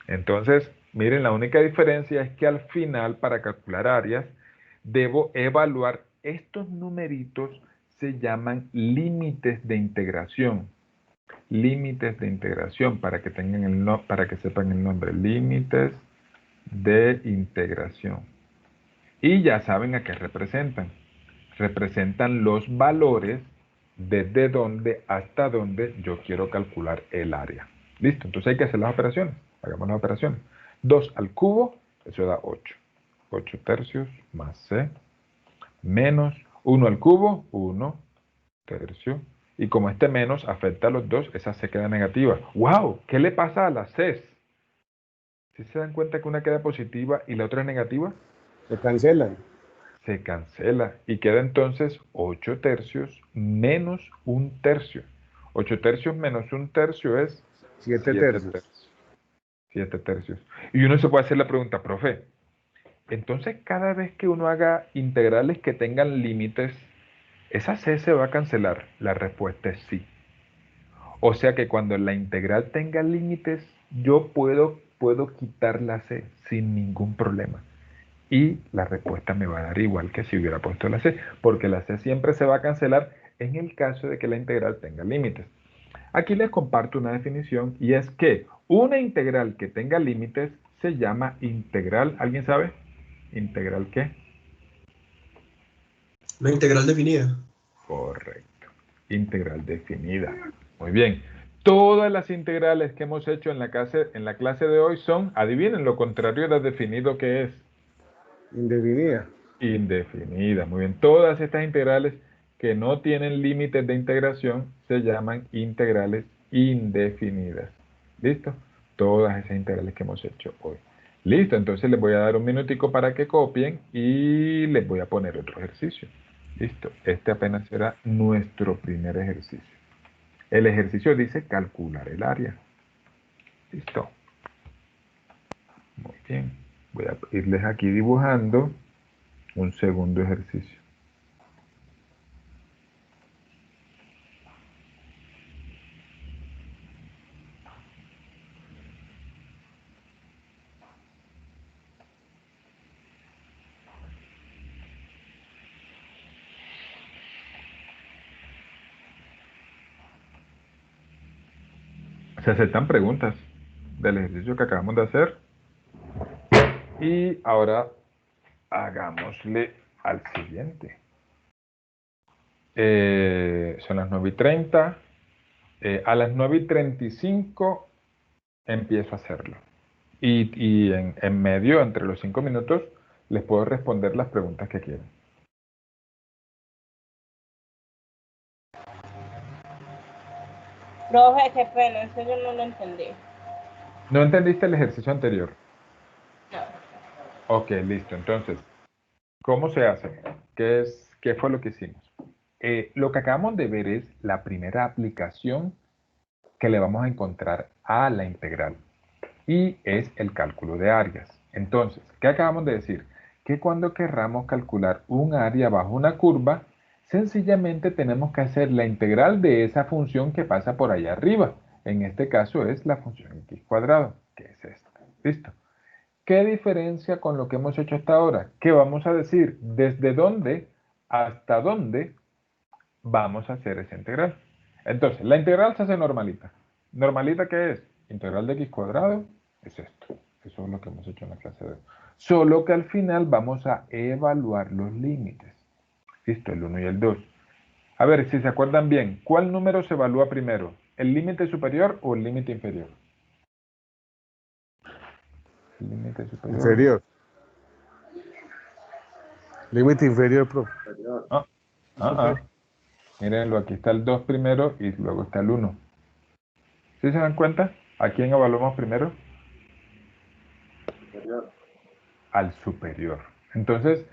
Entonces, miren, la única diferencia es que al final, para calcular áreas, debo evaluar estos numeritos, se llaman límites de integración. Límites de integración, para que tengan para que sepan el nombre, límites de integración. Y ya saben a qué representan. Representan los valores desde dónde hasta dónde yo quiero calcular el área. ¿Listo? Entonces hay que hacer las operaciones. Hagamos las operaciones. 2 al cubo, eso da 8. 8 tercios más C. Menos 1 al cubo, 1 tercio. Y como este menos afecta a los dos, esa C queda negativa. ¡Wow! ¿Qué le pasa a las Cs? ¿Sí se dan cuenta que una queda positiva y la otra es negativa? Se cancelan. Se cancela y queda entonces 8 tercios menos 1 tercio. 8 tercios menos 1 tercio es 7 tercios. 7 tercios. Y uno se puede hacer la pregunta, profe, entonces cada vez que uno haga integrales que tengan límites, ¿esa C se va a cancelar? La respuesta es sí. O sea que cuando la integral tenga límites, yo puedo quitar la C sin ningún problema. Y la respuesta me va a dar igual que si hubiera puesto la C, porque la C siempre se va a cancelar en el caso de que la integral tenga límites. Aquí les comparto una definición y es que una integral que tenga límites se llama integral. ¿Alguien sabe? ¿Integral qué? Una integral definida. Correcto. Integral definida. Muy bien. Todas las integrales que hemos hecho en la clase de hoy son, adivinen, lo contrario de definido que es. Indefinida. Indefinida, muy bien. Todas estas integrales que no tienen límites de integración se llaman integrales indefinidas. ¿Listo? Todas esas integrales que hemos hecho hoy. Listo, entonces les voy a dar un minutico para que copien y les voy a poner otro ejercicio. Listo, este apenas será nuestro primer ejercicio. El ejercicio dice calcular el área. Listo. Muy bien. Voy a irles aquí dibujando un segundo ejercicio. Se aceptan preguntas del ejercicio que acabamos de hacer. Y ahora hagámosle al siguiente. Son las 9:30. A las 9:35 empiezo a hacerlo. Y en medio, entre los 5 minutos, les puedo responder las preguntas que quieran. Profe, qué pena, eso yo no lo entendí. ¿No entendiste el ejercicio anterior? No. Ok, listo. Entonces, ¿cómo se hace? ¿Qué fue lo que hicimos? Lo que acabamos de ver es la primera aplicación que le vamos a encontrar a la integral y es el cálculo de áreas. Entonces, ¿qué acabamos de decir? Que cuando querramos calcular un área bajo una curva, sencillamente tenemos que hacer la integral de esa función que pasa por allá arriba. En este caso es la función x cuadrado, que es esta. ¿Listo? ¿Qué diferencia con lo que hemos hecho hasta ahora? Que vamos a decir desde dónde hasta dónde vamos a hacer esa integral. Entonces, la integral se hace normalita. ¿Normalita qué es? Integral de x cuadrado es esto. Eso es lo que hemos hecho en la clase de hoy. Solo que al final vamos a evaluar los límites. Listo, el 1 y el 2. A ver, si se acuerdan bien, ¿cuál número se evalúa primero? ¿El límite superior o el límite inferior? El límite superior. Inferior. Límite inferior, profe. Mírenlo, aquí está el 2 primero y luego está el 1. ¿Sí se dan cuenta? ¿A quién evaluamos primero? Superior. Al superior. Entonces,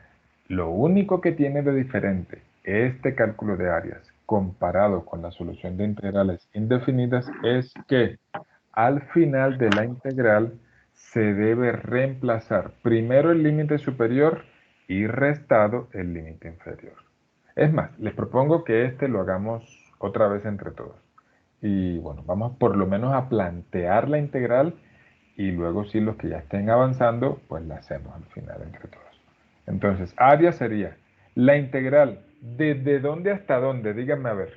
lo único que tiene de diferente este cálculo de áreas comparado con la solución de integrales indefinidas es que al final de la integral se debe reemplazar primero el límite superior y restado el límite inferior. Es más, les propongo que este lo hagamos otra vez entre todos. Y bueno, vamos por lo menos a plantear la integral y luego si los que ya estén avanzando, pues la hacemos al final entre todos. Entonces, área sería la integral desde dónde hasta dónde, díganme a ver.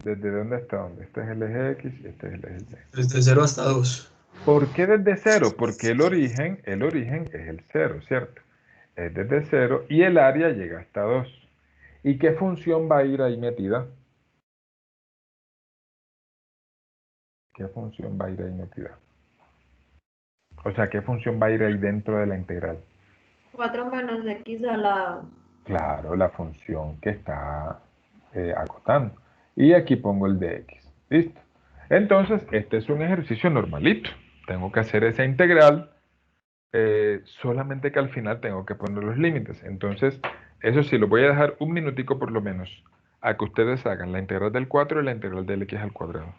¿Desde dónde hasta dónde? Este es el eje X y este es el eje Y. Desde 0 hasta 2. ¿Por qué desde 0? Porque el origen es el 0, ¿cierto? Es desde 0 y el área llega hasta 2. ¿Y qué función va a ir ahí metida? ¿Qué función va a ir ahí metida? O sea, ¿qué función va a ir ahí dentro de la integral? 4 menos x al lado. Claro, la función que está acotando. Y aquí pongo el de x. ¿Listo? Entonces, este es un ejercicio normalito. Tengo que hacer esa integral, solamente que al final tengo que poner los límites. Entonces, eso sí, lo voy a dejar un minutico por lo menos, a que ustedes hagan la integral del 4 y la integral del x al cuadrado.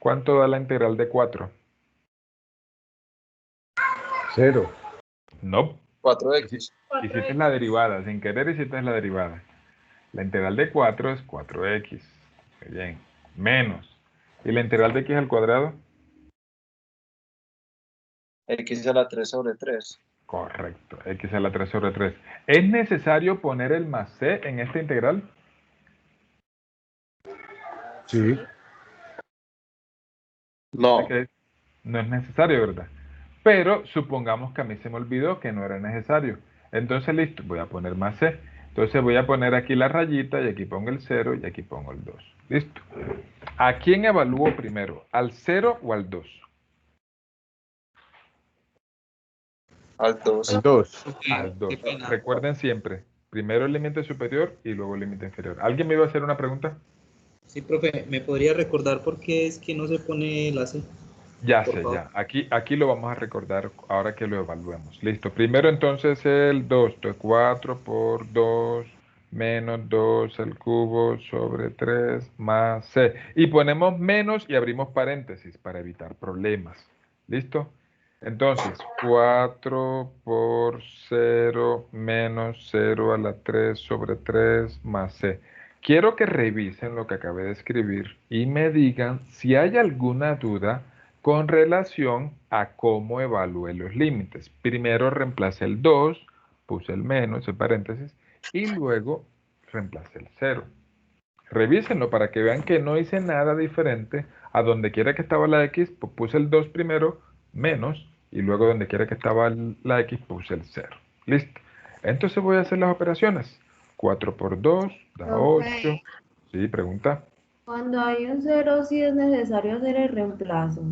¿Cuánto da la integral de 4? 0. No. 4x. Hiciste la derivada, sin querer hiciste la derivada. La integral de 4 es 4x. Muy bien. Menos. ¿Y la integral de x al cuadrado? X a la 3 sobre 3. Correcto. X a la 3 sobre 3. ¿Es necesario poner el más c en esta integral? Sí. No. Okay. No es necesario, ¿verdad? Pero supongamos que a mí se me olvidó que no era necesario. Entonces, listo, voy a poner más c. Entonces voy a poner aquí la rayita y aquí pongo el 0 y aquí pongo el 2. Listo. ¿A quién evalúo primero? ¿Al 0 o al 2? Al 2. Al 2. Al 2. Recuerden siempre, primero el límite superior y luego el límite inferior. ¿Alguien me iba a hacer una pregunta? Sí, profe, ¿me podría recordar por qué es que no se pone la C? Ya sé, ya. Aquí lo vamos a recordar ahora que lo evaluemos. Listo. Primero entonces el 2. Entonces 4 por 2 menos 2 al cubo sobre 3 más c. Y ponemos menos y abrimos paréntesis para evitar problemas. ¿Listo? Entonces 4 por 0 menos 0 a la 3 sobre 3 más c. Quiero que revisen lo que acabé de escribir y me digan si hay alguna duda con relación a cómo evalué los límites. Primero reemplacé el 2, puse el menos, el paréntesis, y luego reemplacé el 0. Revísenlo para que vean que no hice nada diferente. A donde quiera que estaba la X, pues puse el 2 primero, menos, y luego donde quiera que estaba la X, puse el 0. Listo. Entonces voy a hacer las operaciones. 4 por 2 da 8. Sí, pregunta. Cuando hay un 0, sí es necesario hacer el reemplazo.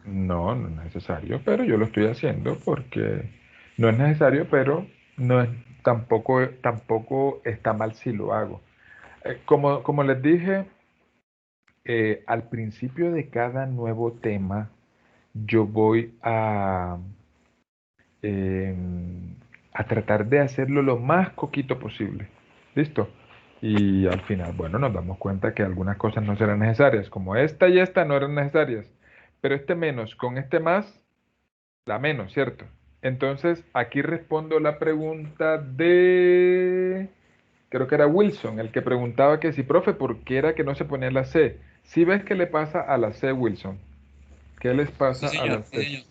No, no es necesario, pero yo lo estoy haciendo porque no es necesario, pero no es, tampoco está mal si lo hago. Como les dije, al principio de cada nuevo tema, yo voy a tratar de hacerlo lo más coquito posible. ¿Listo? Y al final, bueno, nos damos cuenta que algunas cosas no serán necesarias, como esta y esta no eran necesarias, pero este menos con este más, la menos, ¿cierto? Entonces, aquí respondo la pregunta de, creo que era Wilson, el que preguntaba que si, profe, ¿por qué era que no se ponía la C? ¿Sí ves qué le pasa a la C, Wilson? ¿Qué les pasa a la C?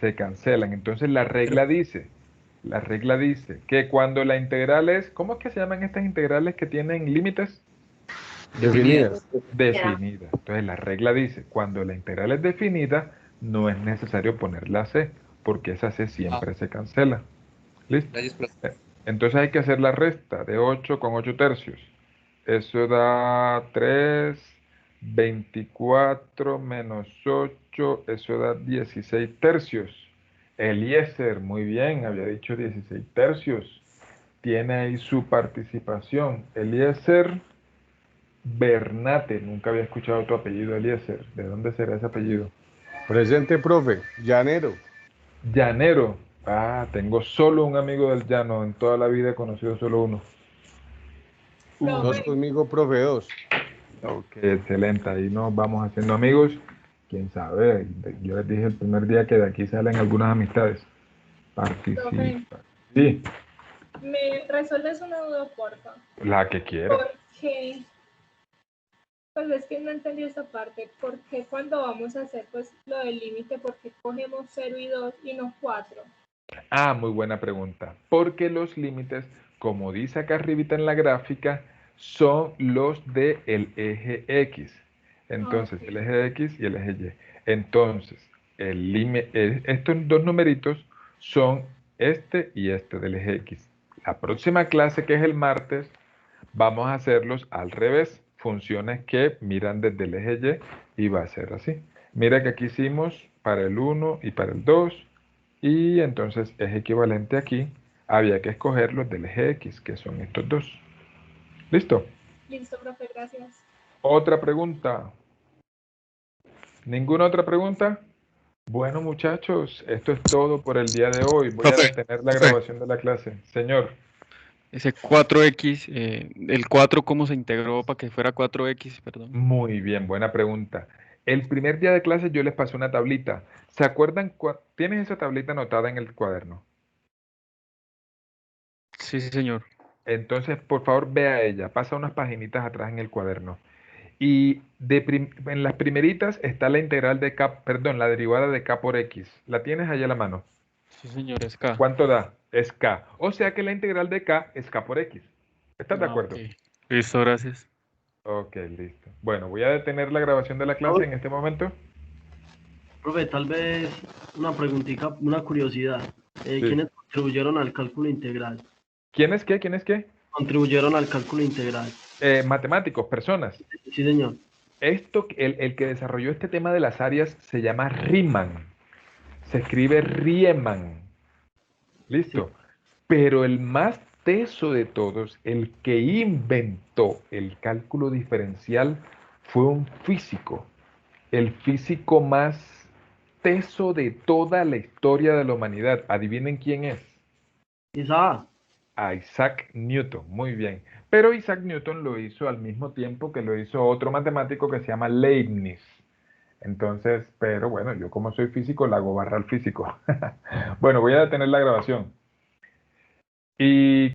Se cancelan. Entonces la regla dice que cuando la integral es, ¿cómo es que se llaman estas integrales que tienen límites? Definidas. Definida. Entonces la regla dice, cuando la integral es definida, no es necesario poner la C, porque esa C siempre se cancela. ¿Listo? Gracias, profe. Entonces hay que hacer la resta de 8 con 8 tercios. Eso da 3, 24 menos 8, eso da 16 tercios. Eliezer, muy bien, había dicho 16 tercios. Tiene ahí su participación. Eliezer Bernate, nunca había escuchado tu apellido, Eliezer. ¿De dónde será ese apellido? Presente, profe. Llanero. Llanero. Ah, tengo solo un amigo del llano. En toda la vida he conocido solo uno. Dos conmigo, profe, 2. Ok, excelente. Ahí nos vamos haciendo amigos. Quién sabe. Yo les dije el primer día que de aquí salen algunas amistades. Participa. Sí, ¿Me resuelves una duda, porfa? la que quiera. Porque, pues es que no entendí esa parte. ¿Por qué cuando vamos a hacer pues lo del límite, por qué cogemos 0 y 2 y no 4? Ah, muy buena pregunta. Porque los límites, como dice acá arribita en la gráfica, son los del eje X. Entonces, el eje X y el eje Y. Entonces, estos dos numeritos son este y este del eje X. La próxima clase, que es el martes, vamos a hacerlos al revés. Funciones que miran desde el eje Y y va a ser así. Mira que aquí hicimos para el 1 y para el 2. Y entonces es equivalente aquí. Había que escoger los del eje X, que son estos dos. ¿Listo? Listo, profe, gracias. Otra pregunta. ¿Ninguna otra pregunta? Bueno, muchachos, esto es todo por el día de hoy. Voy a detener la grabación de la clase. Señor. Ese 4X, el 4, ¿cómo se integró para que fuera 4X? Perdón. Muy bien, buena pregunta. El primer día de clase yo les pasé una tablita. ¿Se acuerdan? ¿Tienes esa tablita anotada en el cuaderno? Sí, sí, señor. Entonces, por favor, vea ella. Pasa unas paginitas atrás en el cuaderno. Y en las primeritas está la integral de K, perdón, la derivada de K por X. ¿La tienes allá a la mano? Sí, señor, es K. ¿Cuánto da? Es K. O sea que la integral de K es K por X. ¿Estás de acuerdo? Okay. Listo, gracias. Ok, listo. Bueno, voy a detener la grabación de la clase en este momento. Profe, tal vez una preguntita, una curiosidad. ¿Quiénes contribuyeron al cálculo integral? ¿Quiénes qué? ¿Quiénes qué? Contribuyeron al cálculo integral. Matemáticos, personas. Sí, señor. El que desarrolló este tema de las áreas se llama Riemann. Se escribe Riemann. ¿Listo? Sí. Pero el más teso de todos, el que inventó el cálculo diferencial, fue un físico. El físico más teso de toda la historia de la humanidad. ¿Adivinen quién es? Isaac Newton. Muy bien. Pero Isaac Newton lo hizo al mismo tiempo que lo hizo otro matemático que se llama Leibniz. Entonces, pero bueno, yo como soy físico, le hago barra al físico. Bueno, voy a detener la grabación. Y